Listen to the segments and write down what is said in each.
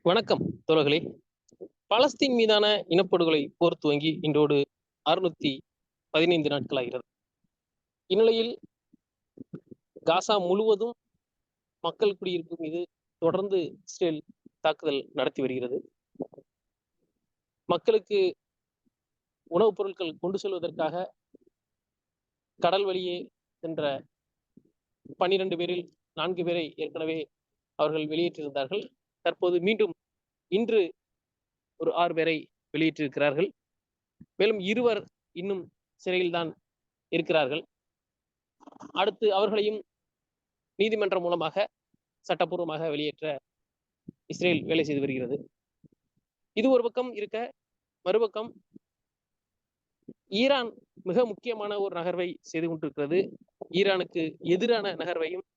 வணக்கம் தோழர்களே. பலஸ்தீன் மீதான இனப்படுகொலை போர் துவங்கி இன்றோடு 615 நாட்களாகிறது. இந்நிலையில் காசா முழுவதும் மக்கள் குடியிருப்பு மீது தொடர்ந்து இஸ்ரேல் தாக்குதல் நடத்தி வருகிறது. மக்களுக்கு உணவுப் பொருட்கள் கொண்டு செல்வதற்காக கடல் வழியே சென்ற 12 பேரில் 4 பேரை ஏற்கனவே அவர்கள் வெளியேற்றியிருந்தார்கள். தற்போது மீண்டும் இன்று ஒரு 6 பேரை வெளியேற்றிருக்கிறார்கள். மேலும் 2 இன்னும் சிறையில்தான் இருக்கிறார்கள். அடுத்து அவர்களையும் நீதிமன்றம் மூலமாக சட்டப்பூர்வமாக வெளியேற்ற இஸ்ரேல் வேலை செய்து வருகிறது. இது ஒரு பக்கம் இருக்க, மறுபக்கம் ஈரான் மிக முக்கியமான ஒரு நகர்வை செய்து கொண்டிருக்கிறது. ஈரானுக்கு எதிரான நகர்வையும்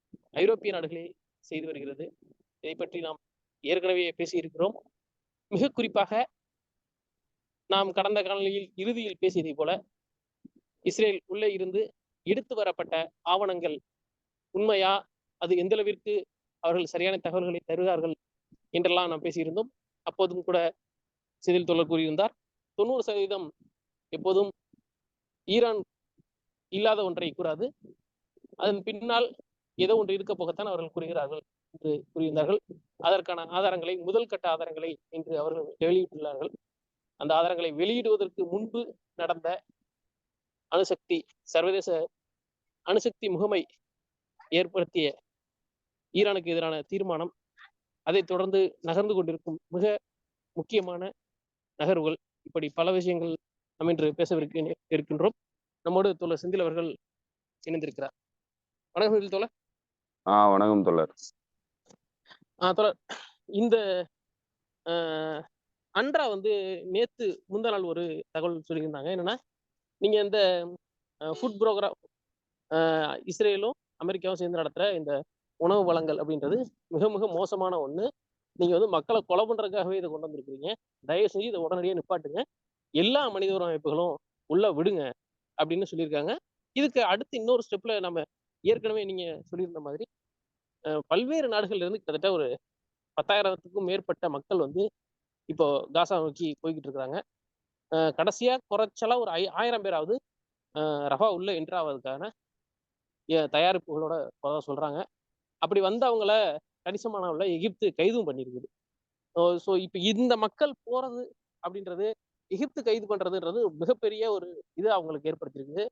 ஐரோப்பிய நாடுகளே செய்து வருகிறது. இதை பற்றி நாம் ஏற்கனவே பேசியிருக்கிறோம். மிக குறிப்பாக நாம் கடந்த காலையில் இறுதியில் பேசியதை போல இஸ்ரேல் உள்ளே இருந்து எடுத்து வரப்பட்ட ஆவணங்கள் உண்மையா, அது எந்த அளவிற்கு அவர்கள் சரியான தகவல்களை தருகிறார்கள் என்றெல்லாம் நாம் பேசியிருந்தோம். அப்போதும் கூட செதில் தோழர் கூறியிருந்தார், 90% எப்போதும் ஈரான் இல்லாத ஒன்றை கூறாது, அதன் பின்னால் ஏதோ ஒன்று இருக்க போகத்தான் அவர்கள் கூறுகிறார்கள் என்று கூறியிருந்தார்கள். அதற்கான ஆதாரங்களை, முதல் கட்ட ஆதாரங்களை இன்று அவர்கள் வெளியிட்டுள்ளார்கள். அந்த ஆதாரங்களை வெளியிடுவதற்கு முன்பு நடந்த அணுசக்தி சர்வதேச அணுசக்தி முகமை ஏற்படுத்திய ஈரானுக்கு எதிரான தீர்மானம், அதைத் தொடர்ந்து நகர்ந்து கொண்டிருக்கும் மிக முக்கியமான நகர்வுகள், இப்படி பல விஷயங்கள் நாம் இன்று பேசவிருக்கின்றோம். நம்மோடு தோழர் செந்தில் அவர்கள் இணைந்திருக்கிறார். வணக்கம் செந்தில் தோழர். வணக்கம் தோழர். தோழர், இந்த அன்றா நேத்து முந்தா நாள் ஒரு தகவல் சொல்லியிருந்தாங்க. என்னன்னா, நீங்க இந்த ஃபுட் ப்ரோக்ராம் இஸ்ரேலும் அமெரிக்காவும் சேர்ந்து நடத்துற இந்த உணவு வழங்கல் அப்படின்றது மிக மிக மோசமான ஒண்ணு. நீங்க மக்களை கொலை பண்றதுக்காகவே இதை கொண்டு வந்திருக்கிறீங்க. தயவு செஞ்சு இதை உடனடியாக நிப்பாட்டுங்க, எல்லா மனித உரிமை அமைப்புகளும் உள்ள விடுங்க அப்படின்னு சொல்லியிருக்காங்க. இதுக்கு அடுத்து இன்னொரு ஸ்டெப்ல நம்ம ஏற்கனவே நீங்க சொல்லியிருந்த மாதிரி பல்வேறு நாடுகள்ல இருந்து கிட்டத்தட்ட ஒரு 10,000க்கும் மேற்பட்ட மக்கள் இப்போ காசா நோக்கி போய்கிட்டு இருக்கிறாங்க. கடைசியா குறைச்சலா ஒரு 1000 பேராவது ரஃபா உள்ள என்ட்ரு ஆவதற்கான தயாரிப்புகளோட சொல்றாங்க. அப்படி அவங்கள கணிசமான அளவுல எகிப்து கைதும் பண்ணியிருக்குது. ஸோ இப்போ இந்த மக்கள் போறது அப்படின்றது, எகிப்து கைது பண்றதுன்றது மிகப்பெரிய ஒரு இது அவங்களுக்கு ஏற்படுத்தியிருக்குது.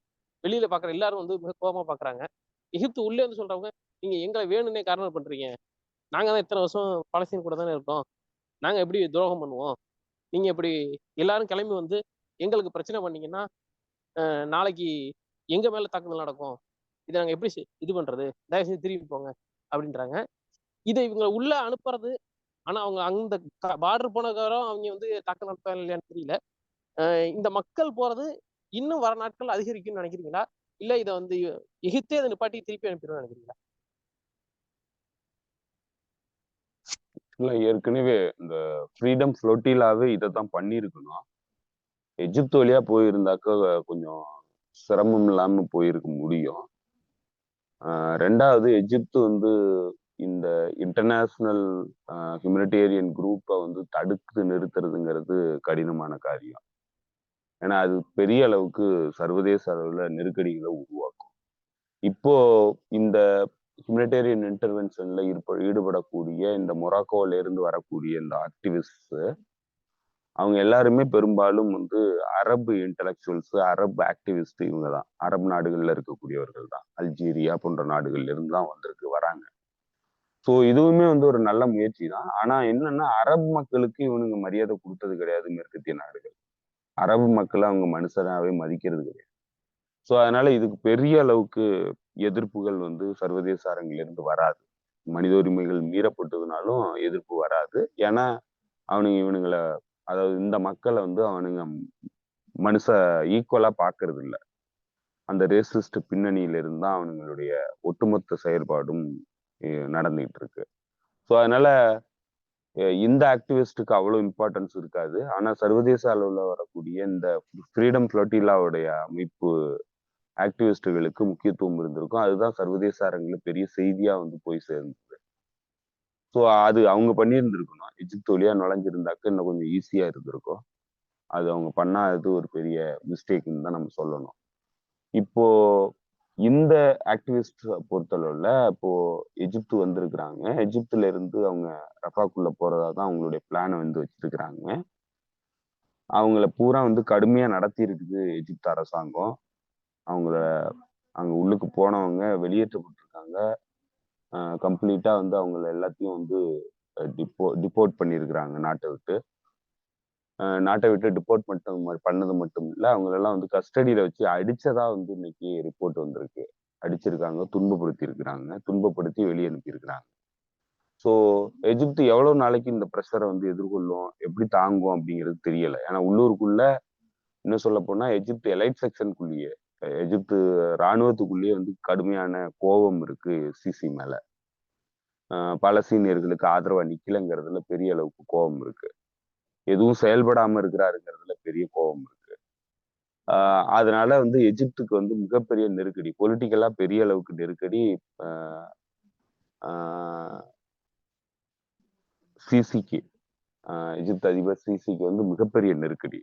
வெளியில பாக்குற எல்லாரும் மிக கோபமா பாக்குறாங்க. எகிப்து உள்ளே சொல்றவங்க, நீங்க எங்களை வேணும்னே காரணம் பண்றீங்க, நாங்க தான் இத்தனை வருஷம் பாலஸ்தீன் கூட தானே இருக்கோம், நாங்க எப்படி துரோகம் பண்ணுவோம், நீங்க எப்படி எல்லாரும் கிளம்பி எங்களுக்கு பிரச்சனை பண்ணீங்கன்னா நாளைக்கு எங்க மேல தாக்குதல் நடக்கும், இதை நாங்க எப்படி இது பண்றது, தயவு செஞ்சு திரும்பி போங்க அப்படின்றாங்க. இதை இவங்க உள்ள அனுப்புறது, ஆனா அவங்க அந்த பார்டர் போனதுக்காரம் அவங்க தாக்குதல் நடத்தாங்க இல்லையான்னு தெரியல. இந்த மக்கள் போறது இன்னும் வர நாட்கள் அதிகரிக்கும்னு நினைக்கிறீங்களா, இல்ல இதை எகிப்தே அதை நிப்பாட்டி திருப்பி அனுப்பிடுவோம் நினைக்கிறீங்களா? இல்ல, ஏற்கனவே இந்த ஃப்ரீடம் ஃப்ளோட்டிலாவே இதைத்தான் பண்ணியிருக்கணும். எஜிப்து வழியா போயிருந்தாக்க கொஞ்சம் சிரமம் இல்லாம போயிருக்க முடியும். ரெண்டாவது, எஜிப்து இந்த இன்டர்நேஷனல் ஹியூமனிடேரியன் குரூப்பை தடுத்து நிறுத்துறதுங்கிறது கடினமான காரியம். ஏன்னா அது பெரிய அளவுக்கு சர்வதேச அளவுல நெருக்கடிகளை உருவாக்கும். இப்போ இந்த ஹியூமனிடேரியன் இன்டர்வென்ஷன்ல ஈடுபடக்கூடிய இந்த மொராக்கோல இருந்து வரக்கூடிய இந்த ஆக்டிவிஸ்ட், அவங்க எல்லாருமே பெரும்பாலும் அரபு இன்டலெக்சுவல்ஸ், அரபு ஆக்டிவிஸ்ட், இவங்க தான் அரபு நாடுகள்ல இருக்கக்கூடியவர்கள் தான். அல்ஜீரியா போன்ற நாடுகள்ல இருந்து தான் வராங்க. ஸோ இதுவுமே ஒரு நல்ல முயற்சி தான். ஆனா என்னன்னா, அரபு மக்களுக்கு இவனுங்க மரியாதை கொடுத்தது கிடையாது மேற்கத்திய நாடுகள். அரபு மக்களை அவங்க மனுஷனாவே மதிக்கிறது கிடையாது. ஸோ அதனால இதுக்கு பெரிய அளவுக்கு எதிர்ப்புகள் சர்வதேச அரங்கிலிருந்து வராது. மனித உரிமைகள் மீறப்பட்டதுனாலும் எதிர்ப்பு வராது. ஏன்னா இவனுங்களை, அதாவது இந்த மக்களை அவனுங்க மனுஷ ஈக்குவலா பாக்குறது இல்லை. அந்த ரேசிஸ்ட் பின்னணியில இருந்தா அவனுங்களுடைய ஒட்டுமொத்த செயல்பாடும் நடந்துகிட்டு இருக்கு. ஸோ அதனால இந்த ஆக்டிவிஸ்டுக்கு அவ்வளவு இம்பார்ட்டன்ஸ் இருக்காது. ஆனா சர்வதேச அளவுல வரக்கூடிய இந்த ஃப்ரீடம் ஃப்ளோட்டிலாவுடைய அமைப்பு ஆக்டிவிஸ்டுகளுக்கு முக்கியத்துவம் இருந்திருக்கும். அதுதான் சர்வதேச அரங்குல பெரிய செய்தியா போய் சேர்ந்தது. ஸோ அது அவங்க பண்ணியிருந்திருக்கணும். எஜிப்து வழியா நுழைஞ்சிருந்தாக்க இன்னும் கொஞ்சம் ஈஸியா இருந்திருக்கும். அது அவங்க பண்ணாதது ஒரு பெரிய மிஸ்டேக்னு தான் நம்ம சொல்லணும். இப்போ இந்த ஆக்டிவிஸ்ட் பொறுத்தளவுல இப்போ எஜிப்து வந்திருக்கிறாங்க. எஜிப்துல இருந்து அவங்க ரஃபாக்குள்ள போறதா தான் அவங்களுடைய பிளானை வந்து வச்சிருக்கிறாங்க. அவங்கள பூரா வந்து கடுமையா நடத்தி இருக்குது எஜிப்து அரசாங்கம். அவங்கள அங்க உள்ளுக்கு போனவங்க வெளியேற்றப்பட்டிருக்காங்க. கம்ப்ளீட்டா வந்து அவங்கள எல்லாத்தையும் வந்து டிபோர்ட் பண்ணியிருக்கிறாங்க நாட்டை விட்டு. நாட்டை விட்டு டிபோர்ட் பண்ணது மட்டும் இல்ல, அவங்களெல்லாம் வந்து கஸ்டடியில வச்சு அடிச்சதா வந்து இன்னைக்கு ரிப்போர்ட் வந்திருக்கு. அடிச்சிருக்காங்க, துன்பப்படுத்தி இருக்கிறாங்க, துன்பப்படுத்தி வெளியே அனுப்பியிருக்கிறாங்க. ஸோ எஜிப்து எவ்வளவு நாளைக்கு இந்த ப்ரெஷரை வந்து எதிர்கொள்ளும், எப்படி தாங்கும் அப்படிங்கிறது தெரியல. ஏன்னா உள்ளூருக்குள்ள இன்னும் சொல்ல போனா எஜிப்து எலைட் செக்ஷனுக்குள்ளேயே, எஜிப்து இராணுவத்துக்குள்ளேயே வந்து கடுமையான கோபம் இருக்கு சிசி மேல. பாலஸ்தீனியர்களுக்கு ஆதரவா நிக்கலங்கிறதுல பெரிய அளவுக்கு கோபம் இருக்கு. எதுவும் செயல்படாம இருக்கிறாருங்கிறதுல பெரிய கோபம் இருக்கு. அதனால வந்து எஜிப்துக்கு வந்து மிகப்பெரிய நெருக்கடி, பொலிட்டிக்கலா பெரிய அளவுக்கு நெருக்கடி சிசிக்கு, எஜிப்து அதிபர் சிசிக்கு வந்து மிகப்பெரிய நெருக்கடி.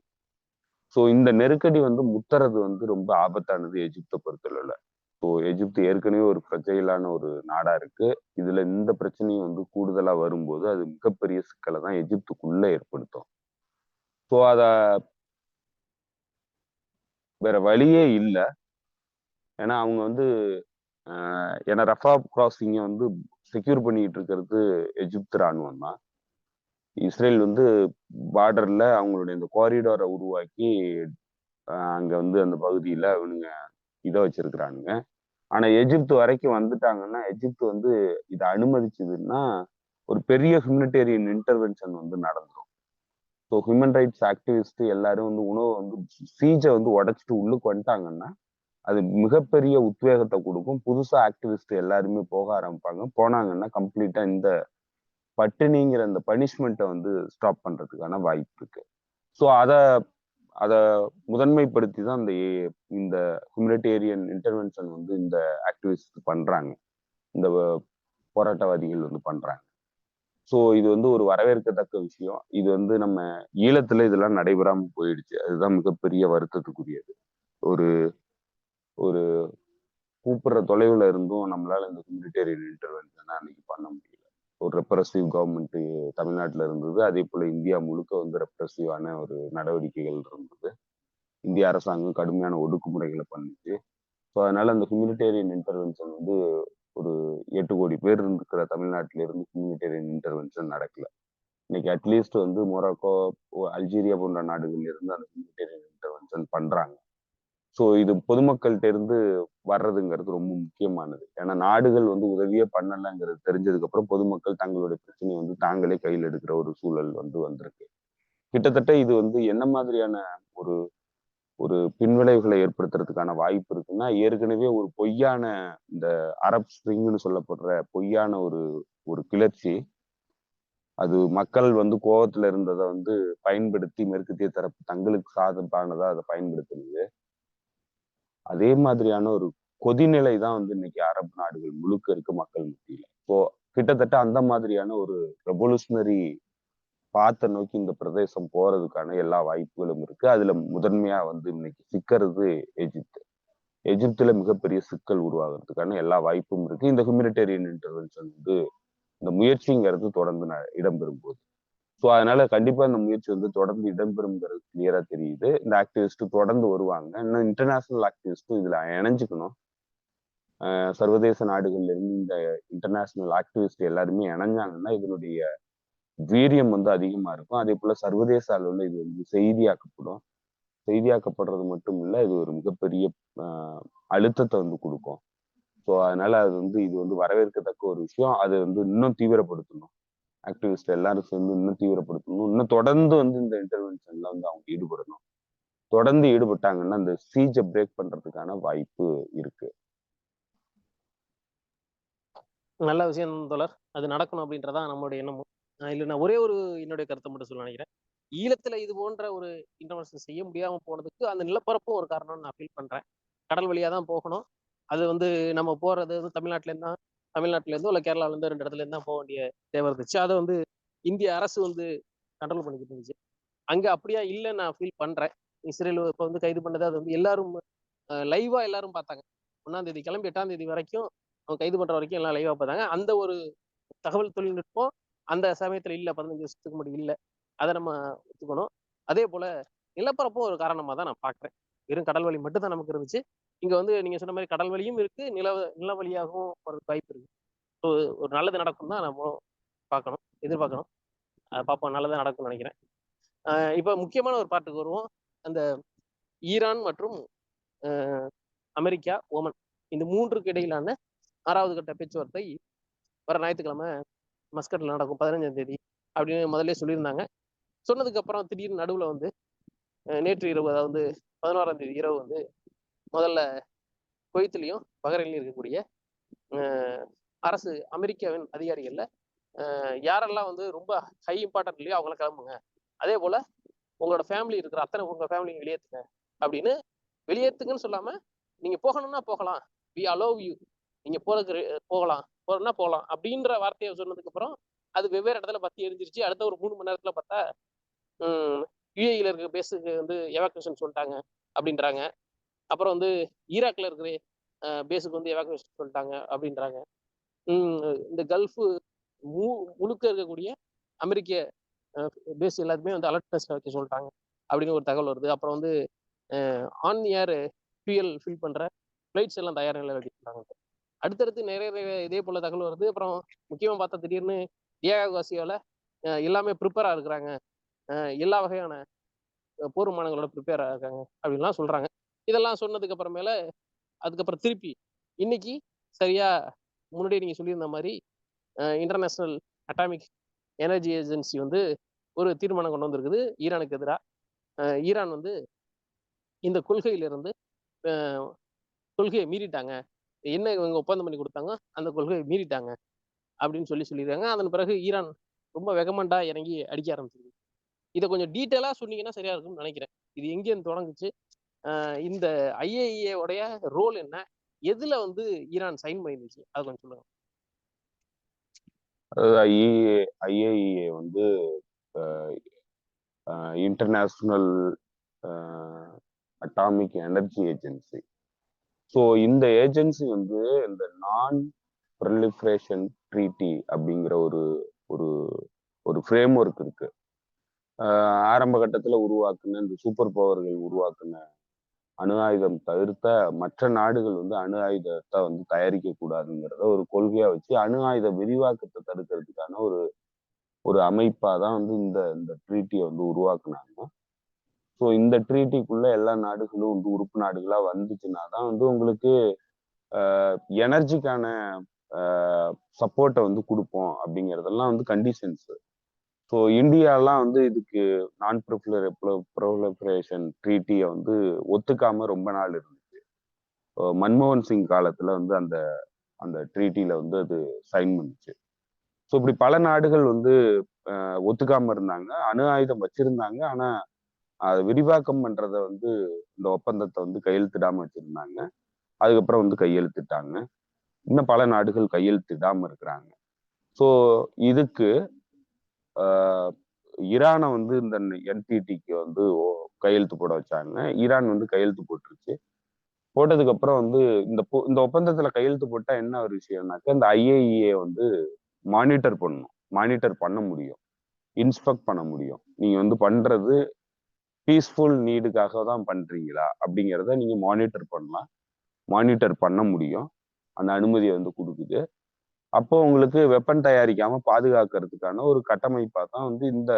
ஸோ இந்த நெருக்கடி வந்து முத்துறது வந்து ரொம்ப ஆபத்தானது எஜிப்தை பொறுத்தளவுல. ஸோ எஜிப்து ஏற்கனவே ஒரு பிரச்சனையிலான ஒரு நாடா இருக்கு. இதுல இந்த பிரச்சனையும் வந்து கூடுதலா வரும்போது அது மிகப்பெரிய சிக்கலை தான் எஜிப்துக்குள்ள ஏற்படுத்தும். ஸோ அத வேற வழியே இல்லை. ஏன்னா அவங்க வந்து ஏன்னா ரஃபா கிராசிங்கை வந்து செக்யூர் பண்ணிட்டு இருக்கிறது எஜிப்து ராணுவம் தான். இஸ்ரேல் வந்து பார்டர்ல அவங்களுடைய இந்த காரிடாரை உருவாக்கி அங்க வந்து அந்த பகுதியில அவனுங்க இதை வச்சிருக்கிறானுங்க. ஆனா எஜிப்து வரைக்கும் வந்துட்டாங்கன்னா எஜிப்து வந்து இதை அனுமதிச்சதுன்னா ஒரு பெரிய ஹியூமனிடேரியன் இன்டர்வென்ஷன் வந்து நடந்துடும். ஸோ ஹியூமன் ரைட்ஸ் ஆக்டிவிஸ்ட் எல்லாரும் வந்து உணவை வந்து சீஜை வந்து உடைச்சிட்டு உள்ளுக்கு வந்துட்டாங்கன்னா அது மிகப்பெரிய உத்வேகத்தை கொடுக்கும். புதுசா ஆக்டிவிஸ்ட் எல்லாருமே போக ஆரம்பிப்பாங்க. போனாங்கன்னா கம்ப்ளீட்டா இந்த பட்டினிங்கிற அந்த பனிஷ்மெண்ட்டை வந்து ஸ்டாப் பண்றதுக்கான வாய்ப்பு இருக்கு. ஸோ அத முதன்மைப்படுத்தி தான் இந்த ஹியூமனிடேரியன் இன்டர்வென்ஷன் வந்து இந்த ஆக்டிவிஸ்ட் பண்றாங்க, இந்த போராட்டவாதிகள் வந்து பண்றாங்க. ஸோ இது வந்து ஒரு வரவேற்கத்தக்க விஷயம். இது வந்து நம்ம ஈழத்துல இதெல்லாம் நடைபெறாம போயிடுச்சு. அதுதான் மிகப்பெரிய வருத்தத்துக்குரியது. ஒரு ஒரு கூப்பிடுற தொலைவுல இருந்தும் நம்மளால இந்த ஹியூமனிடேரியன் இன்டர்வென்ஷனை அன்னைக்கு பண்ண முடியல. ஒரு ரெப்ரஸிவ் கவர்மெண்ட் தமிழ்நாட்டுல இருந்தது. அதே போல இந்தியா முழுக்க வந்து ரெப்ரஸிவான ஒரு நடவடிக்கைகள் இருந்தது. இந்திய அரசாங்கம் கடுமையான ஒடுக்குமுறைகளை பண்ணுச்சு. ஸோ அதனால அந்த ஹியூமனிடேரியன் இன்டர்வென்ஷன் வந்து ஒரு 8 கோடி பேர் இருக்கிற தமிழ்நாட்டில இருந்து ஹியூமனிடேரியன் இன்டர்வென்ஷன் நடக்கல. இன்னைக்கு அட்லீஸ்ட் வந்து மொராக்கோ, அல்ஜீரியா போன்ற நாடுகள்ல இருந்து அந்த ஹியூமனிடேரியன் இன்டர்வென்ஷன் பண்றாங்க. ஸோ இது பொதுமக்கள்கிட்ட இருந்து வர்றதுங்கிறது ரொம்ப முக்கியமானது. ஏன்னா நாடுகள் வந்து உதவியே பண்ணலைங்கிறது தெரிஞ்சதுக்கு அப்புறம் பொதுமக்கள் தங்களுடைய பிரச்சனையை வந்து தாங்களே கையில் எடுக்கிற ஒரு சூழல் வந்து வந்திருக்கு. கிட்டத்தட்ட இது வந்து என்ன மாதிரியான ஒரு ஒரு பின்விளைவுகளை ஏற்படுத்துறதுக்கான வாய்ப்பு இருக்குன்னா, ஏற்கனவே ஒரு பொய்யான இந்த அரப் ஸ்ப்ரிங்னு சொல்லப்படுற பொய்யான ஒரு ஒரு கிளர்ச்சி, அது மக்கள் வந்து கோவத்துல இருந்ததை வந்து பயன்படுத்தி மேற்கத்திய தரப்பு தங்களுக்கு சாதகமானதா அதை பயன்படுத்துது. அதே மாதிரியான ஒரு கொதிநிலை தான் வந்து இன்னைக்கு அரபு நாடுகள் முழுக்க இருக்க மக்கள் மத்தியில. இப்போ கிட்டத்தட்ட அந்த மாதிரியான ஒரு ரெவல்யூஷனரி பாத்தை நோக்கி இந்த பிரதேசம் போறதுக்கான எல்லா வாய்ப்புகளும் இருக்கு. அதுல முதன்மையா வந்து இன்னைக்கு சிக்கிறது எஜிப்து. எஜிப்துல மிகப்பெரிய சிக்கல் உருவாகிறதுக்கான எல்லா வாய்ப்பும் இருக்கு. இந்த ஹியூமனிடேரியன் இன்டர்வென்ஷன் வந்து இந்த முயற்சிங்கிறது தொடர்ந்து இடம்பெறும் போது. ஸோ அதனால கண்டிப்பா இந்த முயற்சி வந்து தொடர்ந்து இடம்பெறும்ங்கிறது கிளியரா தெரியுது. இந்த ஆக்டிவிஸ்ட் தொடர்ந்து வருவாங்க. இன்னும் இன்டர்நேஷனல் ஆக்டிவிஸ்டும் இதுல இணைஞ்சுக்கணும். சர்வதேச நாடுகள்ல இருந்து இந்த இன்டர்நேஷனல் ஆக்டிவிஸ்ட் எல்லாருமே இணைஞ்சாங்கன்னா இதனுடைய வீரியம் வந்து அதிகமா இருக்கும். அதே போல சர்வதேச அளவுல இது வந்து செய்தியாக்கப்படும். செய்தியாக்கப்படுறது மட்டும் இல்ல, இது ஒரு மிகப்பெரிய அழுத்தத்தை வந்து கொடுக்கும். ஸோ அதனால அது வந்து இது வந்து வரவேற்கத்தக்க ஒரு விஷயம். அதை வந்து இன்னும் தீவிரப்படுத்தணும். ஆக்டிவிஸ்ட் எல்லாரும் சேர்ந்து இன்னும் தீவிரப்படுத்தணும். இன்னும் தொடர்ந்து வந்து இந்த இன்டர்வென்ஷன்ல வந்து அவங்க ஈடுபடணும். தொடர்ந்து ஈடுபட்டாங்கன்னா இந்த சீஜை பிரேக் பண்றதுக்கான வாய்ப்பு இருக்கு. நல்ல விஷயம் தோழர். அது நடக்கணும் அப்படின்றதான் நம்மளுடைய எண்ணமும். இல்ல நான் ஒரே ஒரு என்னுடைய கருத்தை மட்டும் சொல்ல நினைக்கிறேன். ஈழத்துல இது போன்ற ஒரு இன்டர்வென்ஷன் செய்ய முடியாம போனதுக்கு அந்த நிலப்பரப்பும் ஒரு காரணம்னு நான் ஃபீல் பண்றேன். கடல் வழியா தான் போகணும். அது வந்து நம்ம போறது வந்து தமிழ்நாட்டுல இருந்தோ இல்ல கேரளால இருந்து 2 இடத்துல இருந்து தான் போக வேண்டிய தேவை இருந்துச்சு. அதை வந்து இந்திய அரசு வந்து கண்ட்ரோல் பண்ணிக்கிட்டு இருந்துச்சு. அங்க அப்படியா இல்லைன்னு நான் ஃபீல் பண்றேன். இஸ்ரேல் இப்போ வந்து கைது பண்ணது அது வந்து எல்லாரும் லைவா எல்லாரும் பார்த்தாங்க. 1ஆம் தேதி கிளம்பி 8ஆம் தேதி வரைக்கும் அவங்க கைது பண்ற வரைக்கும் எல்லாம் லைவா பார்த்தாங்க. அந்த ஒரு தகவல் தொழில்நுட்பம் அந்த சமயத்துல இல்ல. 15 வருஷத்துக்கு முன்னாடி இல்ல. அதை நம்ம ஒத்துக்கணும். அதே போல நிலப்பரப்பும் ஒரு காரணமா தான் நான் பார்க்கிறேன். வெறும் கடல் வழி மட்டும் தான் நமக்கு இருந்துச்சு. இங்க வந்து நீங்க சொன்ன மாதிரி கடல் வழியும் இருக்கு, நில வழியாகவும் போறதுக்கு வாய்ப்பு இருக்கு. ஸோ ஒரு நல்லது நடக்கும் தான் நம்ம பார்க்கணும், எதிர்பார்க்கணும். பார்ப்போம், நல்லதா நடக்கும்னு நினைக்கிறேன். இப்போ முக்கியமான ஒரு பாட்டுக்கு வருவோம். அந்த ஈரான் மற்றும் அமெரிக்கா, ஓமன் இந்த 3க்கு இடையிலான 6வது கட்ட பேச்சுவார்த்தை வர ஞாயிற்றுக்கிழமை மஸ்கட்ல நடக்கும் 15ஆம் தேதி அப்படின்னு முதல்ல சொல்லியிருந்தாங்க. சொன்னதுக்கு அப்புறம் திடீர்னு நடுவில் வந்து நேற்று இரவு, அதாவது 16ஆம் தேதி இரவு வந்து முதல்ல குவைத்திலையும் பஹ்ரைன்லையும் இருக்கக்கூடிய அரசு அமெரிக்காவின் அதிகாரிகள்ல யாரெல்லாம் வந்து ரொம்ப ஹை இம்பார்ட்டன்ட் இல்லையோ அவங்கள கிளம்புங்க, அதே போல உங்களோட ஃபேமிலி இருக்கிற அத்தனை உங்க ஃபேமிலியை வெளியேற்றுங்க அப்படின்னு, வெளியேற்றுங்கன்னு சொல்லாம நீங்க போகணும்னா போகலாம், வி அலோவ் யூ, நீங்க போறதுக்கு போகணும்னா போகலாம் அப்படின்ற வார்த்தையை சொன்னதுக்கு அப்புறம் அது வெவ்வேறு இடத்துல பத்தி எரிஞ்சிருச்சு. அடுத்த ஒரு 3 மணி நேரத்துல பார்த்தா யுஏஇல இருக்கிற பேஸுக்கு வந்து எவாக்குவேஷன் சொல்லிட்டாங்க அப்படின்றாங்க. அப்புறம் வந்து ஈராக்ல இருக்கிற பேஸுக்கு வந்து எவாக்குவேஷன் சொல்லிட்டாங்க அப்படின்றாங்க. இந்த கல்ஃப் முழுக்க இருக்கக்கூடிய அமெரிக்க பேஸ் எல்லாத்துமே வந்து அலர்ட்னஸ்ல வைக்க சொல்லிட்டாங்க அப்படின்னு ஒரு தகவல் வருது. அப்புறம் வந்து ஆன் ஏர் ஃபியூயல் ஃபில் பண்ற ஃபிளைட்ஸ் எல்லாம் தயார் நிலையில் வைக்கிறாங்க. அடுத்தடுத்து நிறைய இதே போல தகவல் வருது. அப்புறம் முக்கியமா பார்த்தா திடீர்னு டியாகோ கார்சியாவில் எல்லாமே ப்ரிப்பேரா இருக்கிறாங்க, எல்லா வகையான போர் விமானங்களோட ப்ரிப்பேரா இருக்காங்க அப்படின்லாம் சொல்றாங்க. இதெல்லாம் சொன்னதுக்கு அப்புறமேல அதுக்கப்புறம் திருப்பி இன்னைக்கு சரியா முன்னாடி நீங்க சொல்லியிருந்த மாதிரி இன்டர்நேஷனல் அட்டாமிக் எனர்ஜி ஏஜென்சி வந்து ஒரு தீர்மானம் கொண்டு வந்திருக்குது ஈரானுக்கு எதிராக. ஈரான் வந்து இந்த கொள்கையிலிருந்து கொள்கையை மீறிட்டாங்க, என்ன இவங்க ஒப்பந்தம் பண்ணி கொடுத்தாங்க அந்த கொள்கையை மீறிட்டாங்க அப்படின்னு சொல்லியிருக்காங்க. அதன் பிறகு ஈரான் ரொம்ப வெகமெண்டா இறங்கி அடிக்க ஆரம்பிச்சிருக்கு. இதை கொஞ்சம் டீட்டெயிலா சொன்னீங்கன்னா சரியா இருக்கும்னு நினைக்கிறேன். இது எங்கேருந்து தொடங்குச்சு, இந்த ஐஏஇஏ உடைய ரோல் என்ன, எதுல வந்து ஈரான் சைன் பண்ணிருந்துச்சு, அதை கொஞ்சம் சொல்லுங்க. ஐஏஇஏ வந்து international atomic energy agency. So இந்த ஏஜென்சி வந்து இந்த நான் ப்ரலிஃபரேஷன் ட்ரீட்டி அப்படிங்கிற ஒரு ஒரு ஒரு ஃப்ரேம் ஒர்க் இருக்கு. ஆரம்ப கட்டத்தில் உருவாக்குன இந்த சூப்பர் பவர்கள் உருவாக்குன அணு ஆயுதம் தவிர்த்த மற்ற நாடுகள் வந்து அணு ஆயுதத்தை வந்து தயாரிக்க கூடாதுங்கிறத ஒரு கொள்கையா வச்சு அணு ஆயுத விரிவாக்கத்தை தடுக்கிறதுக்கான ஒரு ஒரு அமைப்பா தான் வந்து இந்த ட்ரீட்டியை வந்து உருவாக்குனாங்க. ஸோ இந்த ட்ரீட்டிக்குள்ள எல்லா நாடுகளும் வந்து உறுப்பு நாடுகளா வந்துச்சுன்னா தான் வந்து உங்களுக்கு எனர்ஜிக்கான சப்போர்ட்டை வந்து கொடுப்போம் அப்படிங்கிறதெல்லாம் வந்து கண்டிஷன்ஸ். ஸோ இந்தியாலாம் வந்து இதுக்கு நான் ப்ரொலிஃபரேஷன் ட்ரீட்டியை வந்து ஒத்துக்காம ரொம்ப நாள் இருந்துச்சு. மன்மோகன் சிங் காலத்துல வந்து அந்த அந்த ட்ரீட்டியில வந்து அது சைன் பண்ணுச்சு. ஸோ இப்படி பல நாடுகள் வந்து ஒத்துக்காம இருந்தாங்க, அணு ஆயுதம் வச்சிருந்தாங்க, ஆனா அதை விரிவாக்கம் பண்றத வந்து இந்த ஒப்பந்தத்தை வந்து கையெழுத்திடாம வச்சிருந்தாங்க. அதுக்கப்புறம் வந்து கையெழுத்திட்டாங்க. இன்னும் பல நாடுகள் கையெழுத்திடாம இருக்கிறாங்க. ஸோ இதுக்கு ஈரானை வந்து இந்த என்பிடிக்கு வந்து கையெழுத்து போட வச்சாங்க. ஈரான் வந்து கையெழுத்து போட்டுருச்சு. போட்டதுக்கு அப்புறம் வந்து இந்த ஒப்பந்தத்துல கையெழுத்து போட்டா என்ன ஒரு விஷயம்னாக்க, இந்த ஐஏஇஏ வந்து மானிட்டர் பண்ண முடியும், இன்ஸ்பெக்ட் பண்ண முடியும். நீங்க வந்து பண்றது பீஸ்ஃபுல் நீடுக்காக தான் பண்றீங்களா அப்படிங்கிறத நீங்க மானிட்டர் பண்ண முடியும். அந்த அனுமதியை வந்து கொடுக்குது. அப்போ உங்களுக்கு வெப்பன் தயாரிக்காம பாதுகாக்கிறதுக்கான ஒரு கட்டமைப்பா தான் வந்து இந்த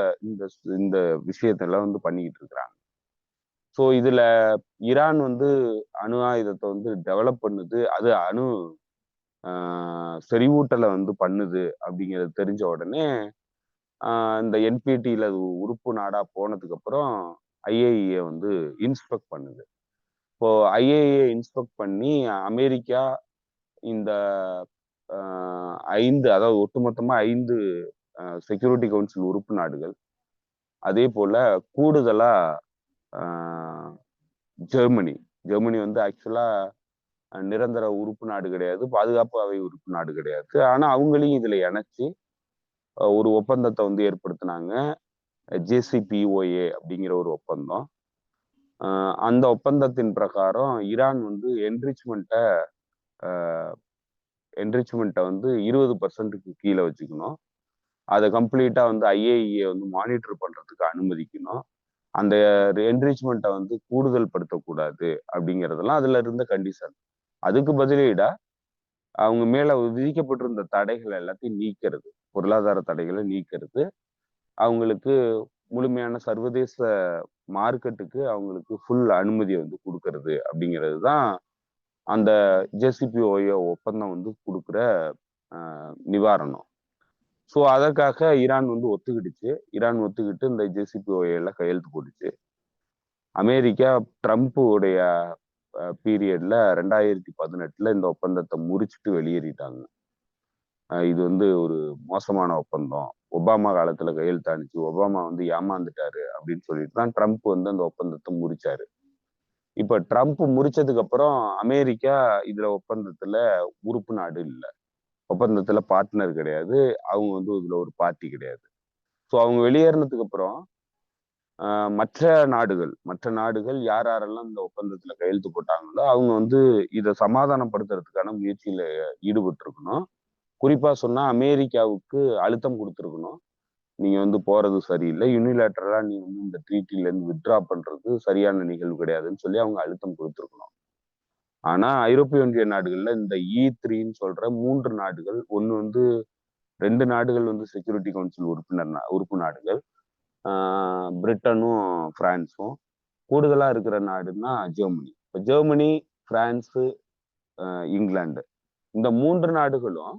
இந்த விஷயத்தெல்லாம் வந்து பண்ணிக்கிட்டு இருக்கிறாங்க. ஸோ இதுல ஈரான் வந்து அணு ஆயுதத்தை வந்து டெவலப் பண்ணுது, அது அணு செறிவூட்டலை வந்து பண்ணுது அப்படிங்கிறது தெரிஞ்ச உடனே இந்த என்பிடியில உறுப்பு நாடா போனதுக்கு அப்புறம் ஐஏஇஏ வந்து இன்ஸ்பெக்ட் பண்ணுது. இப்போ ஐஏஇஏ இன்ஸ்பெக்ட் பண்ணி அமெரிக்கா இந்த 5, அதாவது ஒட்டுமொத்தமா 5 செக்யூரிட்டி கவுன்சில் உறுப்பு நாடுகள், அதே போல கூடுதலா ஜெர்மனி வந்து ஆக்சுவலா நிரந்தர உறுப்பு நாடு கிடையாது, பாதுகாப்பு அவை உறுப்பு நாடு கிடையாது. ஆனா அவங்களையும் இதுல இணைச்சு ஒரு ஒப்பந்தத்தை வந்து ஏற்படுத்தினாங்க. JCPOA அப்படிங்கிற ஒரு ஒப்பந்தம். அந்த ஒப்பந்தத்தின் பிரகாரம் ஈரான் வந்து என்ரிச்மெண்ட்டை வந்து 20% கீழே வச்சுக்கணும். அதை கம்ப்ளீட்டா வந்து IAEA வந்து மானிட்டர் பண்றதுக்கு அனுமதிக்கணும். அந்த என்ரிச்மெண்ட்டை வந்து கூடுதல் படுத்தக்கூடாது அப்படிங்கிறதெல்லாம் அதுல இருந்த கண்டிஷன். அதுக்கு பதிலீடா அவங்க மேல விதிக்கப்பட்டிருந்த தடைகள் எல்லாத்தையும் நீக்கிறது, பொருளாதார தடைகளை நீக்கிறது, அவங்களுக்கு முழுமையான சர்வதேச மார்க்கெட்டுக்கு அவங்களுக்கு ஃபுல் அனுமதியை வந்து கொடுக்கறது அப்படிங்கிறது தான் அந்த JCPOA ஒப்பந்தம் வந்து கொடுக்குற நிவாரணம். ஸோ அதற்காக ஈரான் வந்து ஒத்துக்கிடுச்சு. ஈரான் ஒத்துக்கிட்டு இந்த JCPOA கையெழுத்து போட்டுச்சு. அமெரிக்கா ட்ரம்ப் உடைய பீரியட்ல 2018 இந்த ஒப்பந்தத்தை முறிச்சுட்டு வெளியேறிட்டாங்க. இது வந்து ஒரு மோசமான ஒப்பந்தம், ஒபாமா காலத்துல கையெழுத்தானுச்சு, ஒபாமா வந்து ஏமாந்துட்டாரு அப்படின்னு சொல்லிட்டு தான் ட்ரம்ப் வந்து அந்த ஒப்பந்தத்தை முறிச்சாரு. இப்ப ட்ரம்ப் முறிச்சதுக்கு அப்புறம் அமெரிக்கா இதுல ஒப்பந்தத்துல உறுப்பு நாடு இல்லை, ஒப்பந்தத்துல பார்ட்னர் கிடையாது, அவங்க வந்து இதுல ஒரு பார்ட்டி கிடையாது. ஸோ அவங்க வெளியேறினதுக்கு அப்புறம் மற்ற நாடுகள் யார் யாரெல்லாம் இந்த ஒப்பந்தத்துல கையெழுத்து போட்டாங்களோ அவங்க வந்து இதை சமாதானப்படுத்துறதுக்கான முயற்சியில ஈடுபட்டு இருக்கணும். குறிப்பா சொன்னா அமெரிக்காவுக்கு அழுத்தம் கொடுத்துருக்கணும். நீங்க வந்து போறது சரியில்லை, யூனிலேட்டரலா நீ வந்து இந்த ட்ரீட்டில இருந்து வித்ட்ரா பண்றது சரியான நிகழ்வு கிடையாதுன்னு சொல்லி அவங்க அழுத்தம் கொடுத்துருக்கணும். ஆனா ஐரோப்பிய ஒன்றிய நாடுகள்ல இந்த E3ன்னு சொல்ற 3 நாடுகள், ஒன்னு வந்து 2 நாடுகள் வந்து செக்யூரிட்டி கவுன்சில் உறுப்பு நாடுகள், பிரிட்டனும் பிரான்ஸும், கூடுதலா இருக்கிற நாடுன்னா ஜெர்மனி. இப்போ ஜெர்மனி, பிரான்ஸ், இங்கிலாந்து, இந்த 3 நாடுகளும்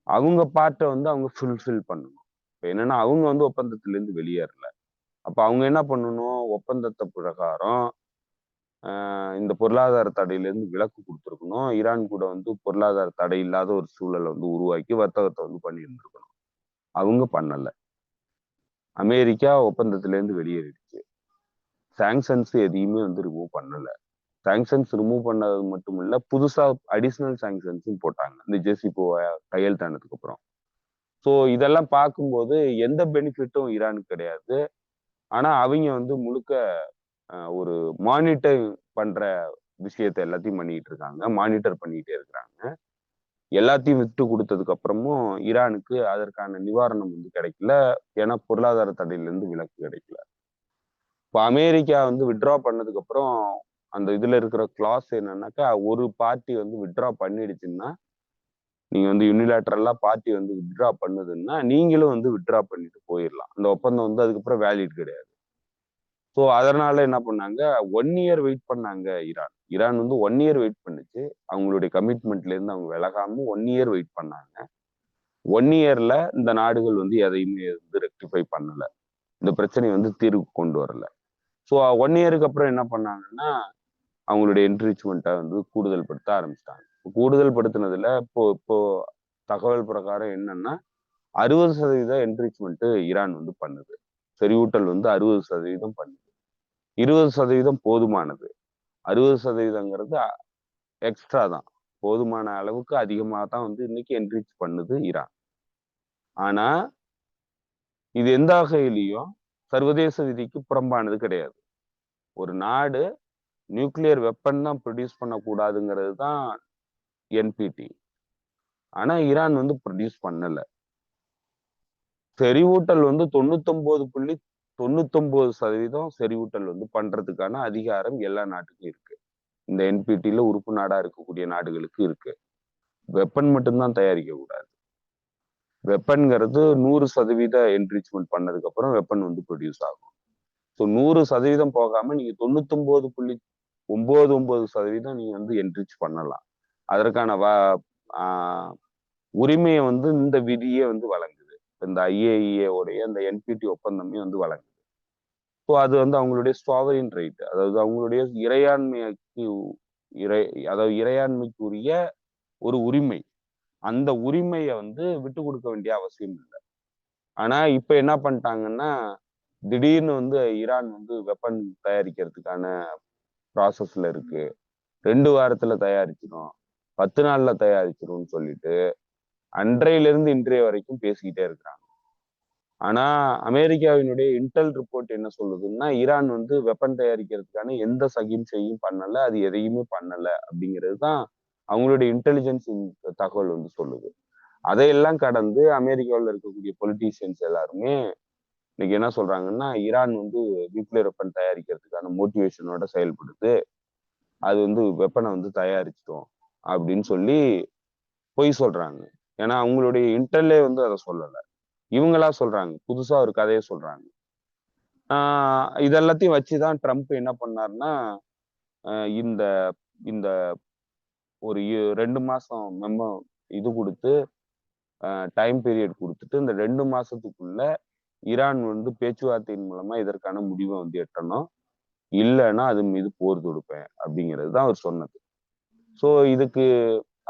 அவங்க பார்ட்டை வந்து அவங்க ஃபுல்ஃபில் பண்ணணும். இப்போ என்னன்னா அவங்க வந்து ஒப்பந்தத்திலேருந்து வெளியேறல. அப்ப அவங்க என்ன பண்ணணும், ஒப்பந்தத்தை பிரகாரம் இந்த பொருளாதார தடையிலேருந்து விலக்கு கொடுத்துருக்கணும். ஈரான் கூட வந்து பொருளாதார தடை இல்லாத ஒரு சூழலை வந்து உருவாக்கி வர்த்தகத்தை வந்து பண்ணியிருந்திருக்கணும். அவங்க பண்ணல. அமெரிக்கா ஒப்பந்தத்திலேருந்து வெளியேறிடுச்சு. சாங்ஷன்ஸ் எதையுமே வந்து ரிமூவ் பண்ணல. சாங்ஷன்ஸ் ரிமூவ் பண்ணது மட்டும் இல்ல, புதுசா அடிஷனல் சாங்ஷன்ஸும் போட்டாங்க இந்த JCPOA கையெழுத்தானதுக்கு அப்புறம். ஸோ இதெல்லாம் பார்க்கும்போது எந்த பெனிஃபிட்டும் ஈரானுக்கு கிடையாது. ஆனா அவங்க வந்து முழுக்க ஒரு மானிட்டர் பண்ற விஷயத்த எல்லாத்தையும் பண்ணிட்டு இருக்காங்க, மானிட்டர் பண்ணிட்டே இருக்கிறாங்க. எல்லாத்தையும் விட்டு கொடுத்ததுக்கு அப்புறமும் ஈரானுக்கு அதற்கான நிவாரணம் வந்து கிடைக்கல. ஏன்னா பொருளாதார தடையிலிருந்து விலக்கு கிடைக்கல. இப்போ அமெரிக்கா வந்து வித்ட்ரா பண்ணதுக்கு அப்புறம் அந்த இதுல இருக்கிற கிளாஸ் என்னன்னாக்கா, ஒரு பார்ட்டி வந்து வித்ட்ரா பண்ணிடுச்சுன்னா, நீங்க வந்து யூனிலேட்டரலா பார்ட்டி வந்து வித்ட்ரா பண்ணுதுன்னா நீங்களும் வந்து வித்ட்ரா பண்ணிட்டு போயிடலாம். அந்த ஒப்பந்தம் வந்து அதுக்கப்புறம் வேலிட் கிடையாது. ஸோ அதனால என்ன பண்ணாங்க, 1 இயர் வெயிட் பண்ணாங்க ஈரான் வந்து 1 இயர் வெயிட் பண்ணுச்சு. அவங்களுடைய கமிட்மெண்ட்ல இருந்து அவங்க விலகாம 1 இயர் வெயிட் பண்ணாங்க. 1 இயர்ல இந்த நாடுகள் வந்து எதையுமே வந்து ரெக்டிஃபை பண்ணல, இந்த பிரச்சனையை வந்து தீர்வுக்கு கொண்டு வரல. ஸோ 1 இயருக்கு அப்புறம் என்ன பண்ணாங்கன்னா, அவங்களுடைய என்ரிச்மெண்ட்டை வந்து கூடுதல் படுத்த ஆரம்பிச்சிட்டாங்க. கூடுதல் படுத்தினதுல இப்போ தகவல் பிரகாரம் என்னன்னா 60% என்ரிச்மெண்ட் ஈரான் வந்து பண்ணுது. செறிவூட்டல் வந்து 60% பண்ணுது. 20% போதுமானது. 60%ங்கிறது எக்ஸ்ட்ரா தான். போதுமான அளவுக்கு அதிகமாக தான் வந்து இன்னைக்கு என்ரிச் பண்ணுது ஈரான். ஆனா இது எந்த வகையிலையும் சர்வதேச விதிக்கு புறம்பானது கிடையாது. ஒரு நாடு நியூக்ளியர் வெப்பன் தான் ப்ரொடியூஸ் பண்ணக்கூடாதுங்கிறது தான் NPT. ஆனா ஈரான் வந்து ப்ரொடியூஸ் பண்ணல. செறிவூட்டல் வந்து 99.99% செறிவூட்டல் வந்து பண்றதுக்கான அதிகாரம் எல்லா நாட்டுக்கும் இருக்கு. இந்த NPTல உறுப்பு நாடா இருக்கக்கூடிய நாடுகளுக்கு இருக்கு. வெப்பன் மட்டும்தான் தயாரிக்க கூடாது. வெப்பன்ங்கிறது 100% என்ரிச்மெண்ட் பண்ணதுக்கு அப்புறம் வெப்பன் வந்து ப்ரொடியூஸ் ஆகும். ஸோ 100% போகாம நீங்க 99.99% நீங்க வந்து என்ரிச் பண்ணலாம். அதற்கான உரிமையை வந்து இந்த விதியே வந்து வழங்குது. இந்த IAEA உடைய அந்த NPT ஒப்பந்தமே வந்து வழங்குது. ஸோ அது வந்து அவங்களுடைய சாவரின் ரைட், அதாவது அவங்களுடைய இறையாண்மைக்குரிய ஒரு உரிமை. அந்த உரிமையை வந்து விட்டு கொடுக்க வேண்டிய அவசியம் இல்லை. ஆனா இப்ப என்ன பண்ணிட்டாங்கன்னா, திடீர்னு வந்து ஈரான் வந்து வெப்பன் தயாரிக்கிறதுக்கான ப்ராசஸ்ல இருக்கு, 2 வாரத்துல தயாரிச்சிடும், 10 நாள்ல தயாரிச்சிரும்னு சொல்லிட்டு அன்றையிலிருந்து இன்றைய வரைக்கும் பேசிக்கிட்டே இருக்கிறாங்க. ஆனா அமெரிக்காவினுடைய இன்டெல் ரிப்போர்ட் என்ன சொல்லுதுன்னா, ஈரான் வந்து வெப்பன் தயாரிக்கிறதுக்கான எந்த சகிம்சையும் பண்ணல, அது எதையுமே பண்ணல அப்படிங்கிறது தான் அவங்களுடைய இன்டெலிஜென்ஸ் தகவல் வந்து சொல்லுது. அதையெல்லாம் கடந்து அமெரிக்காவில் இருக்கக்கூடிய பொலிட்டீஷியன்ஸ் எல்லாருமே இன்னைக்கு என்ன சொல்றாங்கன்னா, ஈரான் வந்து நியூக்ளியர் வெப்பன் தயாரிக்கிறதுக்கான மோட்டிவேஷனோட செயல்படுது, அது வந்து வெப்பனை வந்து தயாரிச்சிட்டோம் அப்படின்னு சொல்லி பொய் சொல்றாங்க. ஏன்னா அவங்களுடைய இன்டெல்லே வந்து அதை சொல்லல, இவங்களா சொல்றாங்க, புதுசா ஒரு கதையை சொல்றாங்க. இதெல்லாத்தையும் வச்சுதான் ட்ரம்ப் என்ன பண்ணாருன்னா, இந்த இந்த ஒரு 2 மாசம் இது கொடுத்து டைம் பீரியட் கொடுத்துட்டு இந்த 2 மாசத்துக்குள்ள ஈரான் வந்து பேச்சுவார்த்தையின் மூலமா இதற்கான முடிவை வந்து எட்டணும், இல்லைன்னா அது மீது போர் தொடுப்பேன் அப்படிங்கிறது தான் அவர் சொன்னது. ஸோ இதுக்கு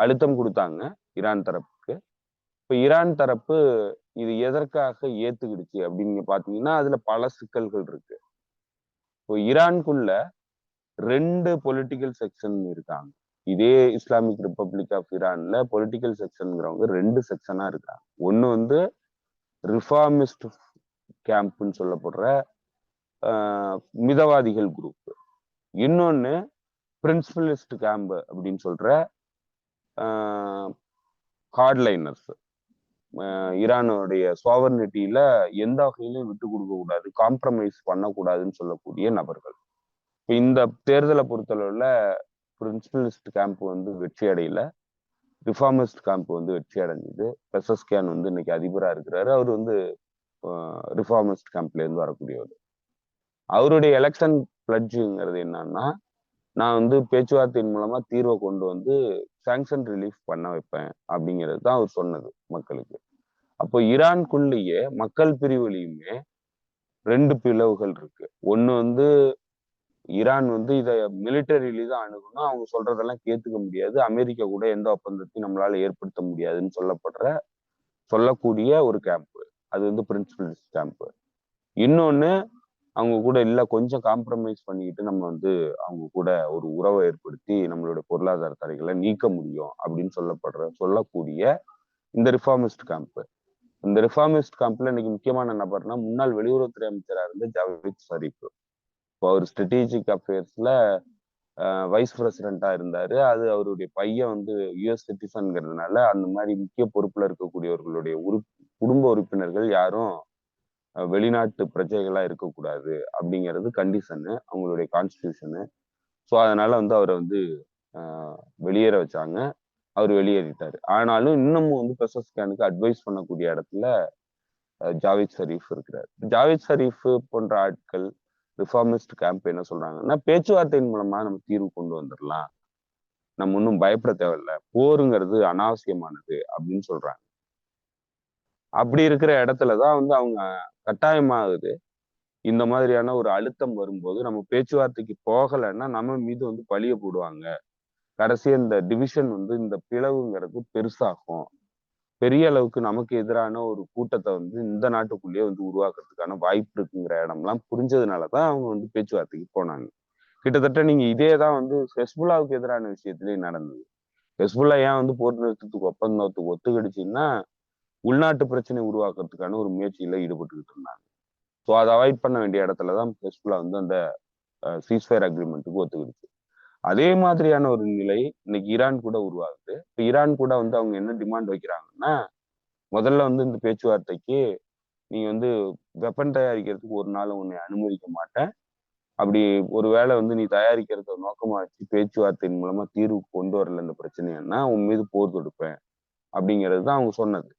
அழுத்தம் கொடுத்தாங்க ஈரான் தரப்புக்கு. இப்ப ஈரான் தரப்பு இது எதற்காக ஏத்துக்கிடுச்சு அப்படின்னு பாத்தீங்கன்னா, அதுல பல சிக்கல்கள் இருக்கு. இப்போ ஈரானுக்குள்ள 2 பொலிட்டிக்கல் செக்ஷன் இருக்காங்க. இதே இஸ்லாமிக் ரிப்பப்ளிக் ஆஃப் ஈரான்ல பொலிட்டிக்கல் செக்ஷன்ங்கிறவங்க 2 செக்ஷனா இருக்காங்க. ஒண்ணு வந்து ரிஃபார்மிஸ்ட் கேம்ப்னு சொல்லப்படுற மிதவாதிகள் குரூப், இன்னொன்னு பிரின்சிபலிஸ்ட் கேம்ப் அப்படின்னு சொல்ற ஹார்ட்லைனர்ஸ். ஈரானுடைய சோவர்னிட்டியில எந்த வகையிலும் விட்டு கொடுக்க கூடாது, காம்ப்ரமைஸ் பண்ணக்கூடாதுன்னு சொல்லக்கூடிய நபர்கள். இந்த தேர்தலை பொறுத்தளவுல பிரின்சிபலிஸ்ட் கேம்ப் வந்து வெற்றி அடையல, ரிஃபார்மிஸ்ட் கேம்ப் வந்து வெற்றி அடைஞ்சது. பெசஸ்கியான் வந்து இன்னைக்கு அதிபரா இருக்கிறாரு, அவர் வந்து ரிஃபார்மிஸ்ட் கேம்ப்ல இருந்து வரக்கூடியவர். அவருடைய எலெக்ஷன் பிளட்ஜுங்கிறது என்னன்னா, நான் வந்து பேச்சுவார்த்தையின் மூலமா தீர்வை கொண்டு வந்து சாங்ஷன் ரிலீஃப் பண்ண வைப்பேன் அப்படிங்கிறது தான் அவர் சொன்னது மக்களுக்கு. அப்போ ஈரான்குள்ளேயே மக்கள் பிரிவுலையுமே 2 பிளவுகள் இருக்கு. ஒண்ணு வந்து ஈரான் வந்து இதை மிலிட்டரியில தான் அணுகணும், அவங்க சொல்றதெல்லாம் கேட்டுக்க முடியாது, அமெரிக்கா கூட எந்த ஒப்பந்தத்தையும் நம்மளால ஏற்படுத்த முடியாதுன்னு சொல்லக்கூடிய ஒரு கேம்ப், அது வந்து பிரின்சிபல்ஸ் கேம்ப். இன்னொன்னு அவங்க கூட இல்ல கொஞ்சம் காம்ப்ரமைஸ் பண்ணிக்கிட்டு நம்ம வந்து அவங்க கூட ஒரு உறவை ஏற்படுத்தி நம்மளோட பொருளாதார தடைகளை நீக்க முடியும் அப்படின்னு சொல்லக்கூடிய இந்த ரிஃபார்மிஸ்ட் கேம்ப். இந்த ரிஃபார்மிஸ்ட் கேம்ப்ல இன்னைக்கு முக்கியமான நபர்னா முன்னாள் வெளியுறவுத்துறை அமைச்சரா இருந்த ஜாவேத் ஷரீஃப். இப்போ அவர் ஸ்ட்ராட்டஜிக் அஃபேர்ஸ்ல வைஸ் பிரசிடென்டா இருந்தாரு. அது அவருடைய பையன் வந்து யுஎஸ் சிட்டிசன்ங்கிறதுனால அந்த மாதிரி முக்கிய பொறுப்புல இருக்கக்கூடியவர்களுடைய குடும்ப உறுப்பினர்கள் யாரும் வெளிநாட்டு பிரஜைகளா இருக்கக்கூடாது அப்படிங்கிறது கண்டிஷனு, அவங்களுடைய கான்ஸ்டிடியூஷனு. ஸோ அதனால வந்து அவரை வந்து வெளியேற வச்சாங்க, அவர் வெளியேறிட்டாரு. ஆனாலும் இன்னமும் வந்து பெசஸ்கியானுக்கு அட்வைஸ் பண்ணக்கூடிய இடத்துல ஜாவேத் ஷரீஃப் இருக்கிறார். ஜாவேத் ஷரீஃப் போன்ற ஆட்கள் ரிஃபார்மிஸ்ட் கேம்ப் என்ன சொல்றாங்கன்னா, பேச்சுவார்த்தையின் மூலமா நம்ம தீர்வு கொண்டு வந்துடலாம், நம்ம ஒன்றும் பயப்பட தேவையில்லை, போருங்கிறது அனாவசியமானது அப்படின்னு சொல்றாங்க. அப்படி இருக்கிற இடத்துலதான் வந்து அவங்க கட்டாயமாகுது, இந்த மாதிரியான ஒரு அழுத்தம் வரும்போது நம்ம பேச்சுவார்த்தைக்கு போகலைன்னா நம்ம மீது வந்து பழிய போடுவாங்க, கடைசியா இந்த டிவிஷன் வந்து இந்த பிளவுங்கிறது பெருசாகும், பெரிய அளவுக்கு நமக்கு எதிரான ஒரு கூட்டத்தை வந்து இந்த நாட்டுக்குள்ளேயே வந்து உருவாக்குறதுக்கான வாய்ப்பு இருக்குங்கிற இடம்லாம் புரிஞ்சதுனாலதான் அவங்க வந்து பேச்சுவார்த்தைக்கு போனாங்க. கிட்டத்தட்ட நீங்க இதேதான் வந்து ஹெஸ்புல்லாவுக்கு எதிரான விஷயத்திலேயே நடந்தது. ஹெஸ்புல்லா ஏன் வந்து போர் நிறுத்தத்துக்கு ஒப்பந்தத்துக்கு ஒத்துக்கிடுச்சுன்னா, உள்நாட்டு பிரச்சனை உருவாக்குறதுக்கான ஒரு முயற்சியில ஈடுபட்டுக்கிட்டு இருந்தாங்க. ஸோ அதை அவாய்ட் பண்ண வேண்டிய இடத்துலதான் ஹெஸ்புல்லா வந்து அந்த சீஸ்ஃபயர் அக்ரிமெண்ட்டுக்கு ஒத்துக்கிடுச்சு. அதே மாதிரியான ஒரு நிலை இன்னைக்கு ஈரான் கூட உருவாகுது. இப்ப ஈரான் கூட வந்து அவங்க என்ன டிமாண்ட் வைக்கிறாங்கன்னா, முதல்ல வந்து இந்த பேச்சுவார்த்தைக்கு நீங்க வந்து வெப்பன் தயாரிக்கிறதுக்கு ஒரு நாள் உன்னை அனுமதிக்க மாட்டேன், அப்படி ஒருவேளை வந்து நீ தயாரிக்கிறத நோக்கமா வச்சு பேச்சுவார்த்தையின் மூலமா தீர்வு கொண்டு வரல இந்த பிரச்சனைன்னா உன் மீது போர் தொடுப்பேன் அப்படிங்கிறது தான் அவங்க சொன்னது.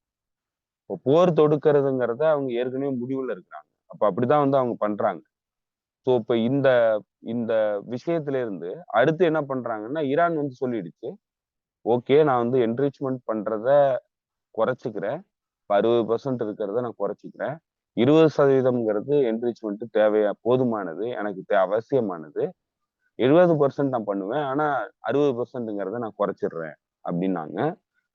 இப்போ போர் தொடுக்கிறதுங்கிறத அவங்க ஏற்கனவே முடிவுல இருக்கிறாங்க. அப்ப அப்படிதான் வந்து அவங்க பண்றாங்க. ஸோ இப்ப இந்த இந்த விஷயத்துல இருந்து அடுத்து என்ன பண்றாங்கன்னா, ஈரான் வந்து சொல்லிடுச்சு, ஓகே நான் வந்து என்ரிச்மெண்ட் பண்றத குறைச்சிக்கிறேன், 60% இருக்கிறத நான் குறைச்சிக்கிறேன், 20% என்ரிச்மெண்ட் போதுமானது, எனக்கு அவசியமானது, 70% நான் பண்ணுவேன், ஆனா 60% நான் குறைச்சிடுறேன் அப்படின்னாங்க.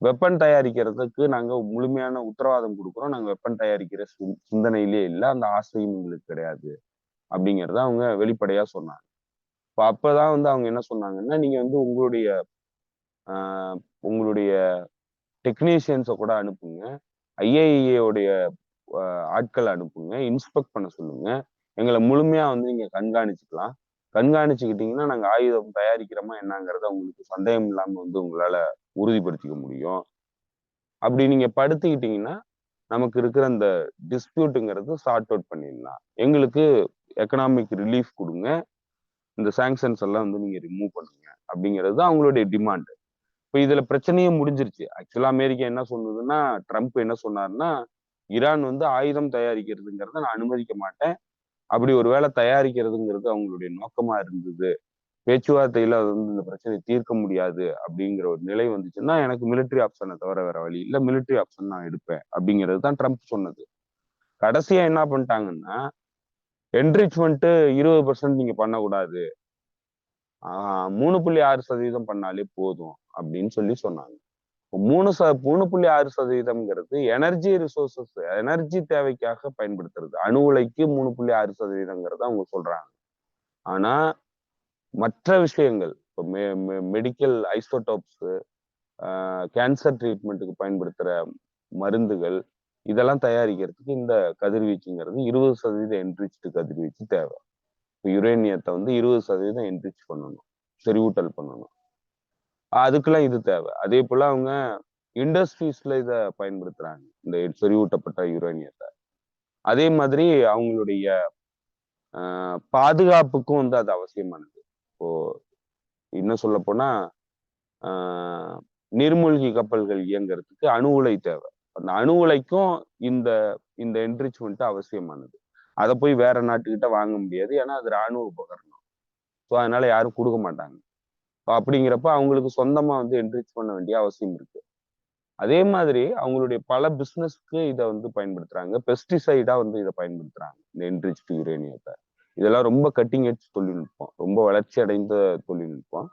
வெப்பன் தயாரிக்கிறதுக்கு நாங்க முழுமையான உத்தரவாதம் கொடுக்குறோம், நாங்க வெப்பன் தயாரிக்கிற சிந்தனையிலே இல்லை, அந்த ஆசையும் எங்களுக்கு கிடையாது அப்படிங்கிறத அவங்க வெளிப்படையா சொன்னாங்க. இப்போ அப்பதான் வந்து அவங்க என்ன சொன்னாங்கன்னா, நீங்க வந்து உங்களுடைய டெக்னீஷியன்ஸை கூட அனுப்புங்க, ஐஏஇஏ ஆட்களை அனுப்புங்க, இன்ஸ்பெக்ட் பண்ண சொல்லுங்க, எங்களை முழுமையா வந்து நீங்க கண்காணிச்சுக்கலாம். கண்காணிச்சுக்கிட்டீங்கன்னா நாங்க ஆயுதம் தயாரிக்கிறோமா என்னங்கிறத உங்களுக்கு சந்தேகம் இல்லாம வந்து உங்களால உறுதிப்படுத்திக்க முடியும். அப்படி நீங்க படுத்திக்கிட்டீங்கன்னா நமக்கு இருக்கிற அந்த டிஸ்பியூட்டுங்கிறது சார்ட் அவுட் பண்ணிடலாம். எங்களுக்கு எக்கனாமிக் ரிலீஃப் கொடுங்க, இந்த சாங்ஷன்ஸ் எல்லாம் வந்து நீங்க ரிமூவ் பண்ணுங்க அப்படிங்கிறது அவங்களுடைய டிமாண்ட். இப்போ இதுல பிரச்சனையே முடிஞ்சிருச்சு. ஆக்சுவலா அமெரிக்கா என்ன சொன்னதுன்னா, ட்ரம்ப் என்ன சொன்னாருன்னா, ஈரான் வந்து ஆயுதம் தயாரிக்கிறதுங்கிறத நான் அனுமதிக்க மாட்டேன், அப்படி ஒரு வேலை தயாரிக்கிறதுங்கிறது அவங்களுடைய நோக்கமா இருந்தது, பேச்சுவார்த்தையில அது வந்து இந்த பிரச்சனையை தீர்க்க முடியாது அப்படிங்கிற ஒரு நிலை வந்துச்சுன்னா எனக்கு மிலிட்டரி ஆப்ஷனை தவிர வேற வழி இல்லை, மிலிட்டரி ஆப்ஷன் நான் எடுப்பேன் அப்படிங்கிறது தான் ட்ரம்ப் சொன்னது. கடைசியா என்ன பண்ணிட்டாங்கன்னா, என்ரிச்மெண்ட் 20% நீங்க பண்ணக்கூடாது, 3.6% பண்ணாலே போதும் அப்படின்னு சொல்லி சொன்னாங்க. 3.6%ங்கிறது எனர்ஜி ரிசோர்சஸ், எனர்ஜி தேவைக்காக பயன்படுத்துறது. அணு உலைக்கு 3.6%ங்கிறத அவங்க சொல்றாங்க. ஆனா மற்ற விஷயங்கள், இப்போ மெடிக்கல் ஐசோடோப்ஸ், கேன்சர் ட்ரீட்மெண்ட்டுக்கு பயன்படுத்துற மருந்துகள், இதெல்லாம் தயாரிக்கிறதுக்கு இந்த கதிர்வீச்சுங்கிறது 20% என்ரிச்டு கதிர்வீச்சு தேவை. இப்போ யுரேனியத்தை வந்து 20% என்ரிச் பண்ணணும், செறிவூட்டல் பண்ணணும், அதுக்கெல்லாம் இது தேவை. அதே போல அவங்க இண்டஸ்ட்ரீஸ்ல இதை பயன்படுத்துறாங்க, இந்த செறிவூட்டப்பட்ட யுரேனியத்தை. அதே மாதிரி அவங்களுடைய பாதுகாப்புக்கும் வந்து அது அவசியமானது. இப்போ இன்னும் சொல்ல போனா நீர்மூழ்கி கப்பல்கள் இயங்குறதுக்கு அணு உலை தேவை. அந்த அணு உலைக்கும் இந்த இந்த என்ரிச்மெண்ட் அவசியமானது. அதை போய் வேற நாட்டுக்கிட்ட வாங்க முடியாது, ஏன்னா அது ராணுவ உபகரணம். ஸோ அதனால யாரும் கொடுக்க மாட்டாங்க. அப்படிங்கிறப்ப அவங்களுக்கு சொந்தமா வந்து என்ரிச் பண்ண வேண்டிய அவசியம் இருக்கு. அதே மாதிரி அவங்களுடைய பல பிசினஸ்க்கு இதை வந்து பயன்படுத்துறாங்க, பெஸ்டிசைடா வந்து இதை பயன்படுத்துறாங்க, இந்த என்ரிச்டு யுரேனியத்தை. இதெல்லாம் ரொம்ப கட்டிங் எட்ஜ் தொழில்நுட்பம், ரொம்ப வளர்ச்சி அடைந்த தொழில்நுட்பம்.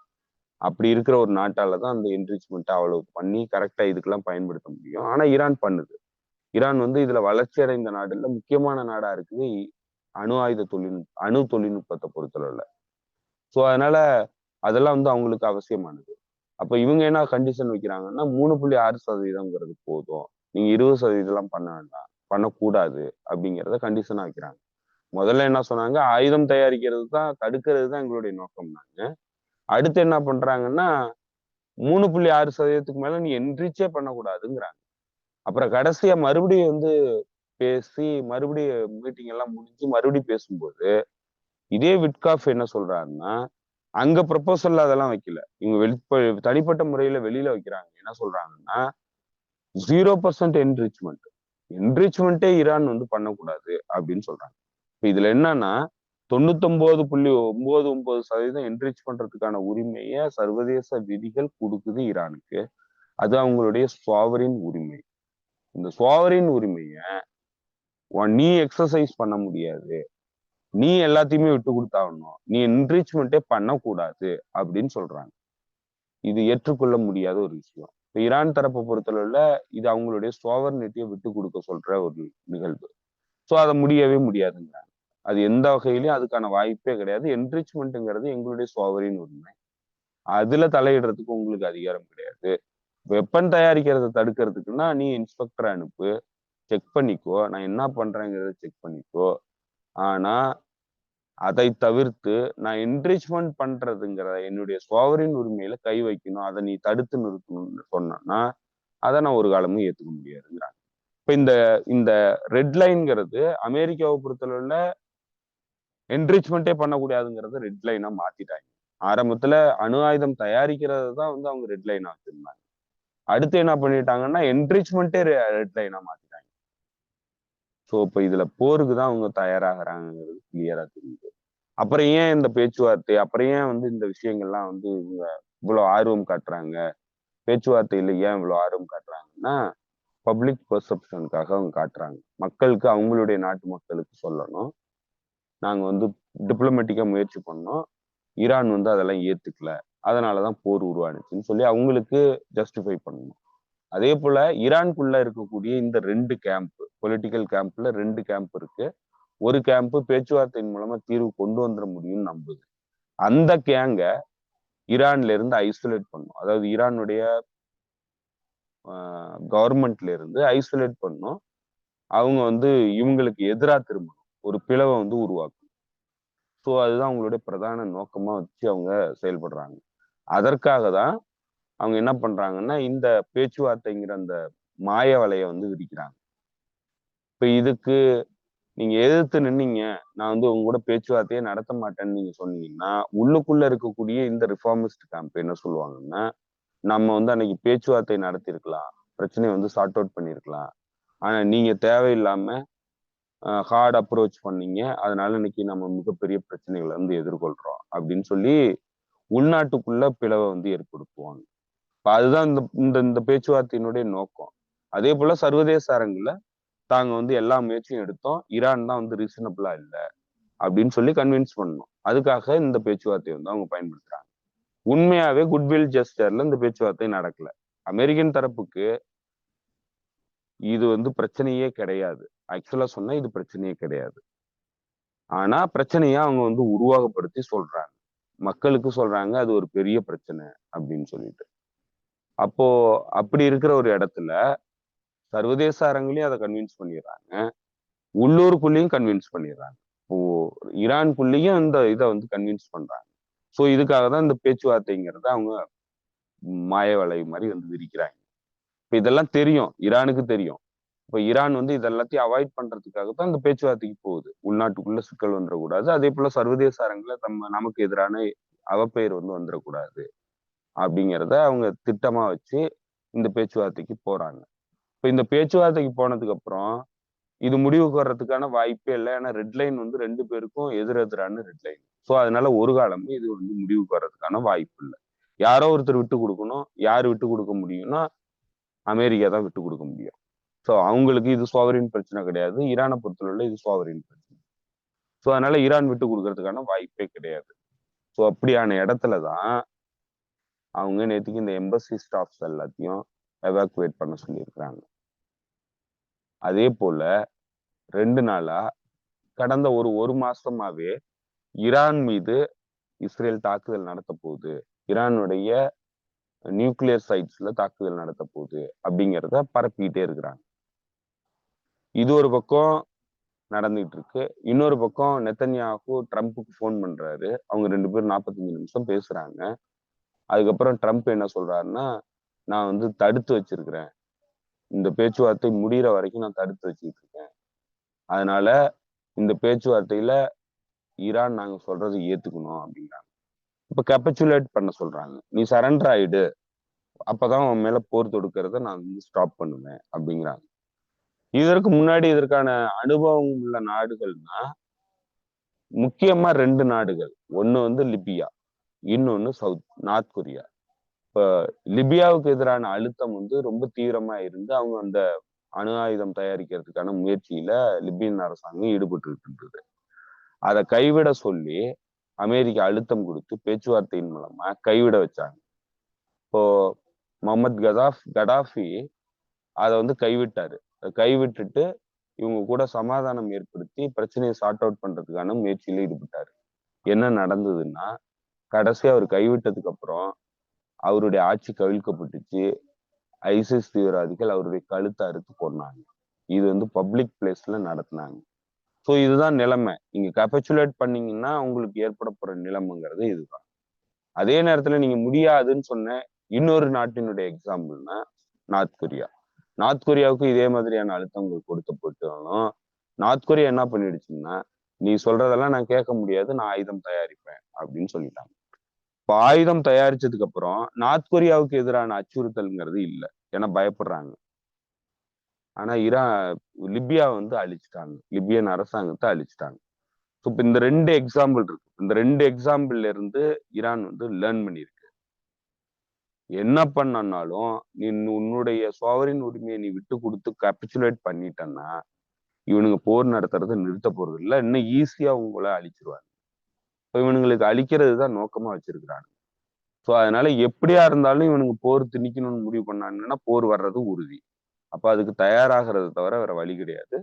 அப்படி இருக்கிற ஒரு நாட்டால தான் அந்த என்ரிச்மெண்ட் அவ்வளவு பண்ணி கரெக்டா இதுக்கெல்லாம் பயன்படுத்த முடியும். ஆனா ஈரான் பண்ணுது. ஈரான் வந்து இதுல வளர்ச்சி அடைந்த நாடுல முக்கியமான நாடா இருக்குது அணு தொழில்நுட்பத்தை பொறுத்தளவுல. ஸோ அதனால அதெல்லாம் வந்து அவங்களுக்கு அவசியமானது. அப்ப இவங்க என்ன கண்டிஷன் வைக்கிறாங்கன்னா, 3.6% போதும், நீங்க 20% பண்ண வேண்டாம், பண்ணக்கூடாது அப்படிங்கிறத கண்டிஷனா வைக்கிறாங்க. முதல்ல என்ன சொன்னாங்க, ஆயுதம் தயாரிக்கிறது தான், தடுக்கிறது தான் எங்களுடைய நோக்கம்னாங்க. அடுத்து என்ன பண்றாங்கன்னா, 3.6%க்கு மேல நீ என்ரிச்சே பண்ணக்கூடாதுங்கிறாங்க. அப்புறம் கடைசியா மறுபடியும் வந்து பேசி, மறுபடியும் மீட்டிங் எல்லாம் முடிஞ்சு மறுபடியும் பேசும்போது இதே விட்காஃப் என்ன சொல்றாருன்னா, அங்க ப்ரப்போசல்ல அதெல்லாம் வைக்கல, இவங்க தனிப்பட்ட முறையில வெளியில வைக்கிறாங்க. என்ன சொல்றாங்கன்னா, 0% என்ரிச்மெண்ட்டே ஈரான் வந்து பண்ணக்கூடாது அப்படின்னு சொல்றாங்க. இப்ப இதுல என்னன்னா, 99.99% என்ரிச் பண்றதுக்கான உரிமையை சர்வதேச விதிகள் கொடுக்குது ஈரானுக்கு. அது அவங்களுடைய சுவாவரின் உரிமை. இந்த சுவாவரின் உரிமைய நீ எக்ஸசைஸ் பண்ண முடியாது, நீ எல்லாத்தையுமே விட்டு கொடுத்தாகணும், நீ என்ரிச்மெண்ட்டே பண்ணக்கூடாது அப்படின்னு சொல்றாங்க. இது ஏற்றுக்கொள்ள முடியாத ஒரு விஷயம். இப்ப ஈரான் தரப்பை பொறுத்தளவுல இது அவங்களுடைய சுவாவர்னிட்டியை விட்டு கொடுக்க சொல்ற ஒரு நிகழ்வு. ஸோ அதை முடியவே முடியாதுங்கிறாங்க. அது எந்த வகையிலையும் அதுக்கான வாய்ப்பே கிடையாது. என்ரிச்மெண்ட்டுங்கிறது எங்களுடைய சுவாவரின் உரிமை, அதுல தலையிடுறதுக்கு உங்களுக்கு அதிகாரம் கிடையாது. வெப்பன் தயாரிக்கிறத தடுக்கிறதுக்குன்னா நீ இன்ஸ்பெக்டரை அனுப்பு, செக் பண்ணிக்கோ, நான் என்ன பண்றேங்கிறத செக் பண்ணிக்கோ. ஆனா அதை தவிர்த்து நான் என்ரிச்மெண்ட் பண்றதுங்கிற என்னுடைய சுவாவரின் உரிமையில கை வைக்கணும், அதை நீ தடுத்து நிறுத்தணும்னு சொன்னா அதை நான் ஒரு காலமும் ஏத்துக்க முடியாதுங்கிறாங்க. இப்ப இந்த இந்த ரெட் லைன்ங்கிறது அமெரிக்காவை பொறுத்தளவுல என்ரிச்மெண்ட்டே பண்ணக்கூடாதுங்கிறத ரெட் லைனா மாத்திட்டாங்க. ஆரம்பத்துல அணு ஆயுதம் தயாரிக்கிறது தான் வந்து அவங்க ரெட் லைனா வச்சிருந்தாங்க. அடுத்து என்ன பண்ணிட்டாங்கன்னா என்ரிச்மெண்ட்டே ரெட் லைனா மாத்திட்டாங்க. ஸோ இப்ப இதுல போருக்கு தான் அவங்க தயாராகிறாங்கிறது கிளியரா தெரியுது. அப்புறம் ஏன் இந்த பேச்சுவார்த்தை, அப்புறம் ஏன் வந்து இந்த விஷயங்கள்லாம் வந்து இவங்க இவ்வளவு ஆர்வம் காட்டுறாங்க, பேச்சுவார்த்தையில ஏன் இவ்வளவு ஆர்வம் காட்டுறாங்கன்னா, பப்ளிக் பெர்செப்ஷனுக்காக அவங்க காட்டுறாங்க. மக்களுக்கு, அவங்களுடைய நாட்டு மக்களுக்கு சொல்லணும், நாங்க வந்து டிப்ளமேட்டிக்கா முயற்சி பண்ணோம், ஈரான் வந்து அதெல்லாம் ஏத்துக்கல, அதனாலதான் போர் உருவானுச்சுன்னு சொல்லி அவங்களுக்கு ஜஸ்டிஃபை பண்ணணும். அதே போல ஈரானுக்குள்ள இருக்கக்கூடிய இந்த 2 கேம்ப், பொலிட்டிக்கல் கேம்ப்ல 2 கேம்ப் இருக்கு. ஒரு கேம்ப் பேச்சுவார்த்தையின் மூலமா தீர்வு கொண்டு வந்துட முடியும்னு நம்புது. அந்த கேங்க ஈரான்ல இருந்து ஐசோலேட் பண்ணும். அதாவது ஈரானுடைய கவர்மெண்ட்ல இருந்து ஐசோலேட் பண்ணும். அவங்க வந்து இவங்களுக்கு எதிராக திரும்பணும், ஒரு பிளவை வந்து உருவாக்கும். ஸோ அதுதான் அவங்களுடைய பிரதான நோக்கமா வச்சு அவங்க செயல்படுறாங்க. அதற்காக தான் அவங்க என்ன பண்றாங்கன்னா, இந்த பேச்சுவார்த்தைங்கிற அந்த மாய வலையை வந்து விரிக்கிறாங்க. இப்ப இதுக்கு நீங்க எதிர்த்து நின்னீங்க, நான் வந்து உங்க கூட பேச்சுவார்த்தையே நடத்த மாட்டேன்னு நீங்க சொன்னீங்கன்னா, உள்ளுக்குள்ள இருக்கக்கூடிய இந்த ரிஃபார்மிஸ்ட் கேம்ப் என்ன சொல்லுவாங்கன்னா, நம்ம வந்து அன்னைக்கு பேச்சுவார்த்தை நடத்தியிருக்கலாம், பிரச்சனையை வந்து சார்ட் அவுட் பண்ணியிருக்கலாம். ஆனா நீங்க தேவையில்லாம ஹார்ட் அப்ரோச் பண்ணீங்க, அதனால இன்னைக்கு நம்ம மிகப்பெரிய பிரச்சனைகளை வந்து எதிர்கொள்றோம் அப்படின்னு சொல்லி உள்நாட்டுக்குள்ள பிளவை வந்து ஏற்படுத்துவாங்க. இப்ப அதுதான் இந்த இந்த இந்த பேச்சுவார்த்தையினுடைய நோக்கம். அதே போல சர்வதேச அரங்குல தாங்க வந்து எல்லா முயற்சியும் எடுத்தோம், ஈரான் தான் வந்து ரீசனபிளா இல்லை அப்படின்னு சொல்லி கன்வின்ஸ் பண்ணணும். அதுக்காக இந்த பேச்சுவார்த்தையை வந்து அவங்க பயன்படுத்துறாங்க. உண்மையாவே குட்வில் ஜெஸ்டர்ல இந்த பேச்சுவார்த்தை நடக்கல. அமெரிக்கன் தரப்புக்கு இது வந்து பிரச்சனையே கிடையாது. ஆக்சுவலா சொன்னா இது பிரச்சனையே கிடையாது. ஆனா பிரச்சனையா அவங்க வந்து உருவாகப்படுத்தி சொல்றாங்க, மக்களுக்கு சொல்றாங்க அது ஒரு பெரிய பிரச்சனை அப்படின்னு சொல்லிட்டு. அப்போ அப்படி இருக்கிற ஒரு இடத்துல சர்வதேச அரங்குலயும் அதை கன்வின்ஸ் பண்ணிடுறாங்க, உள்ளூருக்குள்ளேயும் கன்வின்ஸ் பண்ணிடுறாங்க. இப்போ ஈரான்குள்ளேயும் இந்த இதை வந்து கன்வின்ஸ் பண்றாங்க. ஸோ இதுக்காக தான் இந்த பேச்சுவார்த்தைங்கிறத அவங்க மாய வலை மாதிரி வந்து விரிக்கிறாங்க. இப்ப இதெல்லாம் தெரியும், ஈரானுக்கு தெரியும். இப்ப ஈரான் வந்து இதெல்லாத்தையும் அவாய்ட் பண்றதுக்காக தான் இந்த பேச்சுவார்த்தைக்கு போகுது. உள்நாட்டுக்குள்ள சிக்கல் வந்துடக்கூடாது, அதே போல சர்வதேச அரங்குல நமக்கு எதிரான அவப்பெயர் வந்து வந்துடக்கூடாது அப்படிங்கிறத அவங்க திட்டமா வச்சு இந்த பேச்சுவார்த்தைக்கு போறாங்க. இப்ப இந்த பேச்சுவார்த்தைக்கு போனதுக்கு அப்புறம் இது முடிவுக்கு வர்றதுக்கான வாய்ப்பே இல்லை. ஏன்னா ரெட் லைன் வந்து 2 பேருக்கும் எதிரெதிரான ரெட் லைன். ஸோ அதனால ஒரு காலமும் இது வந்து முடிவுக்கு வர்றதுக்கான வாய்ப்பு இல்லை. யாரோ ஒருத்தர் விட்டு கொடுக்கணும். யார் விட்டு கொடுக்க முடியும்னா அமெரிக்கா தான் விட்டு கொடுக்க முடியும். ஸோ அவங்களுக்கு இது சோவரின் பிரச்சனை கிடையாது, ஈரானை பொறுத்தவரை இது சோவரின் பிரச்சனை. ஸோ அதனால ஈரான் விட்டு கொடுக்கறதுக்கான வாய்ப்பே கிடையாது. ஸோ அப்படியான இடத்துலதான் அவங்க நேற்றுக்கு இந்த எம்பசி ஸ்டாஃப்ஸ் எல்லாத்தையும் எவாக்குவேட் பண்ண சொல்லியிருக்கிறாங்க. அதே போல 2 நாளா கடந்த ஒரு மாசமாவே ஈரான் மீது இஸ்ரேல் தாக்குதல் நடத்த போகுது, ஈரானுடைய நியூக்ளியர் சைட்ஸ்ல தாக்குதல் நடத்த போகுது அப்படிங்கிறத பரப்பிக்கிட்டே இருக்கிறாங்க. இது ஒரு பக்கம் நடந்துட்டு இருக்கு. இன்னொரு பக்கம் நெத்தன்யாகு ட்ரம்ப்புக்கு போன் பண்றாரு. அவங்க 2 பேரும் 45 நிமிஷம் பேசுறாங்க. அதுக்கப்புறம் ட்ரம்ப் என்ன சொல்றாருன்னா, நான் வந்து தடுத்து வச்சிருக்கிறேன், இந்த பேச்சுவார்த்தை முடிகிற வரைக்கும் நான் தடுத்து வச்சுக்கிட்டு இருக்கேன், அதனால இந்த பேச்சுவார்த்தையில ஈரான் நாங்க சொல்றதை ஏத்துக்கணும் அப்படிங்கிறாங்க. இப்ப கேப்பச்சுலேட் பண்ண சொல்றாங்க, நீ சரண்டர் ஆயிடு, அப்பதான் உன் மேல போர் தொடுக்கிறத நான் வந்து ஸ்டாப் பண்ணுவேன் அப்படிங்கிறாங்க. இதற்கு முன்னாடி இதற்கான அனுபவம் உள்ள நாடுகள்னா முக்கியமா 2 நாடுகள். ஒண்ணு வந்து லிபியா, இன்னொன்னு நார்த் கொரியா. இப்ப லிபியாவுக்கு எதிரான அழுத்தம் வந்து ரொம்ப தீவிரமா இருந்து அவங்க அந்த அணு ஆயுதம் தயாரிக்கிறதுக்கான முயற்சியில லிபியன் அரசாங்கம் ஈடுபட்டு இருந்தது. அதை கைவிட சொல்லி அமெரிக்கா அழுத்தம் கொடுத்து பேச்சுவார்த்தையின் மூலமா கைவிட வச்சாங்க. இப்போ முகமது கடாஃபி அதை வந்து கைவிட்டாரு. கைவிட்டுட்டு இவங்க கூட சமாதானம் ஏற்படுத்தி பிரச்சனையை சார்ட் அவுட் பண்றதுக்கான முயற்சியில ஈடுபட்டாரு. என்ன நடந்ததுன்னா, கடைசி அவர் கைவிட்டதுக்கு அப்புறம் அவருடைய ஆட்சி கவிழ்க்கப்பட்டுச்சு. ஐசிஸ் தீவிரவாதிகள் அவருடைய கழுத்தை அறுத்து கொண்டாங்க. இது வந்து பப்ளிக் பிளேஸ்ல நடத்தினாங்க. ஸோ இதுதான் நிலைமை. நீங்க கேப்பச்சுலேட் பண்ணீங்கன்னா உங்களுக்கு ஏற்பட போற நிலைமைங்கிறது இதுதான். அதே நேரத்துல நீங்க முடியாதுன்னு சொன்ன இன்னொரு நாட்டினுடைய எக்ஸாம்பிள்னா நார்த் கொரியா. நார்த் கொரியாவுக்கு இதே மாதிரியான அழுத்தங்கள் கொடுக்கப்பட்டாலும் நார்த் கொரியா என்ன பண்ணிடுச்சுன்னா, நீ சொல்றதெல்லாம் நான் கேட்க முடியாது, நான் ஆயுதம் தயாரிப்பேன் அப்படின்னு சொல்லிட்டாங்க. இப்போ ஆயுதம் தயாரிச்சதுக்கு அப்புறம் நார்த் கொரியாவுக்கு எதிரான அச்சுறுத்தல்ங்கிறது இல்லை, ஏன்னா பயப்படுறாங்க. ஆனா லிபியா வந்து அழிச்சிட்டாங்க, லிபியன் அரசாங்கத்தை அழிச்சிட்டாங்க. ஸோ இப்போ இந்த 2 எக்ஸாம்பிள் இருக்கு. இந்த 2 எக்ஸாம்பிள்ல இருந்து ஈரான் வந்து லேர்ன் பண்ணியிருக்கு. என்ன பண்ணனாலும் நீ உன்னுடைய சோவரின் உரிமையை நீ விட்டு கொடுத்து கேபிச்சுலேட் பண்ணிட்டன்னா இவனுங்க போர் நடத்துறதை நிறுத்த போறது இல்லை, இன்னும் ஈஸியா உங்களை அழிச்சிருவாங்க. இப்போ இவனுங்களுக்கு அழிக்கிறது தான் நோக்கமா வச்சிருக்கிறாங்க. ஸோ அதனால எப்படியா இருந்தாலும் இவனுங்க போர் திணிக்கணும்னு முடிவு பண்ணாங்கன்னா போர் வர்றது உறுதி. அப்ப அதுக்கு தயாராகிறது தவிர வேற வழி கிடையாது.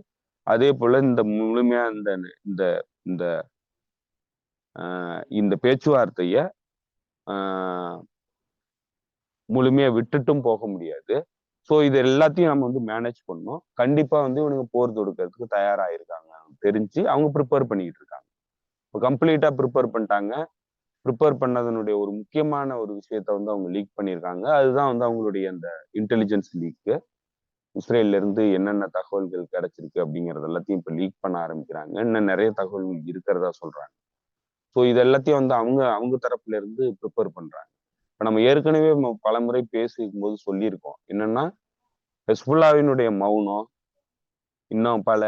அதே போல இந்த முழுமையா இந்த இந்த இந்த இந்த பேச்சுவார்த்தைய முழுமையா விட்டுட்டும் போக முடியாது. ஸோ இது எல்லாத்தையும் நம்ம வந்து மேனேஜ் பண்ணோம். கண்டிப்பா வந்து இவனுங்க போர் தொடுக்கிறதுக்கு தயாராயிருக்காங்க தெரிஞ்சு அவங்க ப்ரிப்பேர் பண்ணிட்டு இருக்காங்க. இப்போ கம்ப்ளீட்டா ப்ரிப்பேர் பண்ணிட்டாங்க. ப்ரிப்பேர் பண்ணதனுடைய ஒரு முக்கியமான ஒரு விஷயத்த வந்து அவங்க லீக் பண்ணியிருக்காங்க. அதுதான் வந்து அவங்களுடைய அந்த இன்டெலிஜென்ஸ் லீக். இஸ்ரேல்ல இருந்து என்னென்ன தகவல்கள் கிடைச்சிருக்கு அப்படிங்கறது எல்லாத்தையும் இப்ப லீக் பண்ண ஆரம்பிக்கிறாங்க. இன்னும் நிறைய தகவல்கள் இருக்கிறதா சொல்றாங்க. ஸோ இது எல்லாத்தையும் வந்து அவங்க அவங்க தரப்புல இருந்து ப்ரிப்பேர் பண்றாங்க. இப்ப நம்ம ஏற்கனவே பலமுறை பேசிக்கும் போது சொல்லியிருக்கோம். என்னன்னா ஹெஸ்புல்லாவினுடைய மௌனம், இன்னும் பல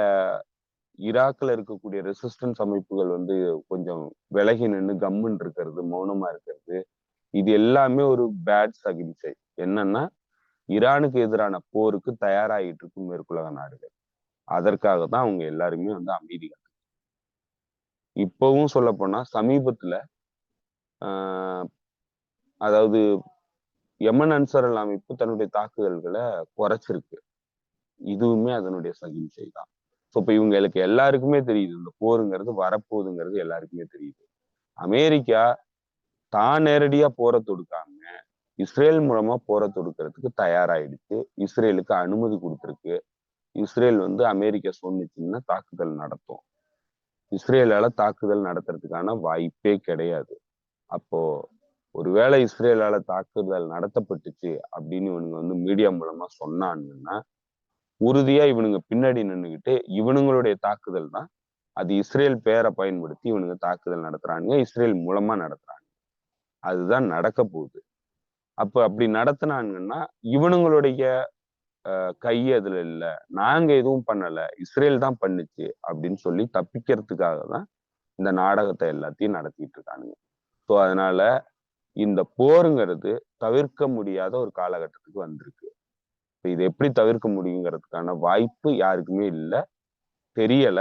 ஈராக்ல இருக்கக்கூடிய ரெசிஸ்டன்ஸ் அமைப்புகள் வந்து கொஞ்சம் விலகி நின்று கம்முன்னு இருக்கிறது, மௌனமா இருக்கிறது, இது எல்லாமே ஒரு பேட் சகின்சை. என்னன்னா ஈரானுக்கு எதிரான போருக்கு தயாராகிட்டு இருக்கும் மேற்குலக நாடுகள். அதற்காக தான் அவங்க எல்லாருமே வந்து அமைதி. இப்பவும் சொல்ல போனா சமீபத்துல ஆஹ் அதாவது யமன் அன்சார் அமைப்பு தன்னுடைய தாக்குதல்களை குறைச்சிருக்கு. இதுவுமே அதனுடைய சகின்சை தான். ஸோ இப்ப இவங்களுக்கு எல்லாருக்குமே தெரியுது இந்த போருங்கிறது வரப்போகுதுங்கிறது எல்லாருக்குமே தெரியுது. அமெரிக்கா தான் நேரடியா போரை தொடுக்காம இஸ்ரேல் மூலமா போரை தொடுக்கிறதுக்கு தயாராயிடுச்சு. இஸ்ரேலுக்கு அனுமதி கொடுத்துருக்கு. இஸ்ரேல் வந்து அமெரிக்கா சொன்னிச்சுன்னா தாக்குதல் நடத்தும். இஸ்ரேலால தாக்குதல் நடத்துறதுக்கான வாய்ப்பே கிடையாது. அப்போ ஒருவேளை இஸ்ரேலால தாக்குதல் நடத்தப்பட்டுச்சு அப்படின்னு இவனுங்க வந்து மீடியா மூலமா சொன்னாங்கன்னா உறுதியா இவனுங்க பின்னாடி நின்றுகிட்டு இவனுங்களுடைய தாக்குதல் தான் அது இஸ்ரேல் பேரை பயன்படுத்தி இவனுங்க தாக்குதல் நடத்துறாங்க, இஸ்ரேல் மூலமா நடத்துறாங்க. அதுதான் நடக்க போகுது. அப்ப அப்படி நடத்துனாங்கன்னா இவனுங்களுடைய கை அதுல இல்ல, நாங்க எதுவும் பண்ணல, இஸ்ரேல் தான் பண்ணுச்சு அப்படின்னு சொல்லி தப்பிக்கிறதுக்காக தான் இந்த நாடகத்தை எல்லாத்தையும் நடத்திட்டு இருக்கானுங்க. ஸோ அதனால இந்த போருங்கிறது தவிர்க்க முடியாத ஒரு காலகட்டத்துக்கு வந்திருக்கு. இது எப்படி தவிர்க்க முடியுங்கிறதுக்கான வாய்ப்பு யாருக்குமே இல்லை, தெரியல.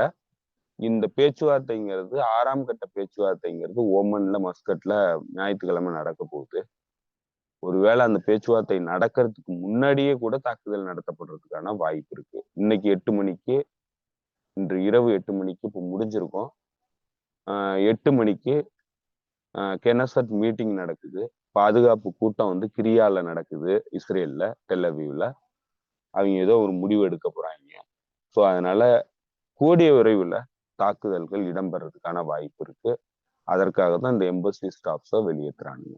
இந்த பேச்சுவார்த்தைங்கிறது 6ஆம் கட்ட பேச்சுவார்த்தைங்கிறது ஓமன்ல மஸ்கட்ல ஞாயிற்றுக்கிழமை நடக்க போகுது. ஒருவேளை அந்த பேச்சுவார்த்தை நடக்கிறதுக்கு முன்னாடியே கூட தாக்குதல் நடத்தப்படுறதுக்கான வாய்ப்பு இருக்கு. இன்னைக்கு 8 மணிக்கு, இன்று இரவு 8 மணிக்கு இப்போ முடிஞ்சிருக்கும். 8 மணிக்கு கெனசட் மீட்டிங் நடக்குது. பாதுகாப்பு கூட்டம் வந்து கிரியால நடக்குது, இஸ்ரேல்ல டெல்-அவிவ்ல. அவங்க ஏதோ ஒரு முடிவு எடுக்க போறாங்க. ஸோ அதனால கூடிய விரைவில் தாக்குதல்கள் இடம்பெறதுக்கான வாய்ப்பு இருக்கு. அதற்காக தான் இந்த எம்பசி ஸ்டாப்ஸை வெளியேற்றுறாங்க.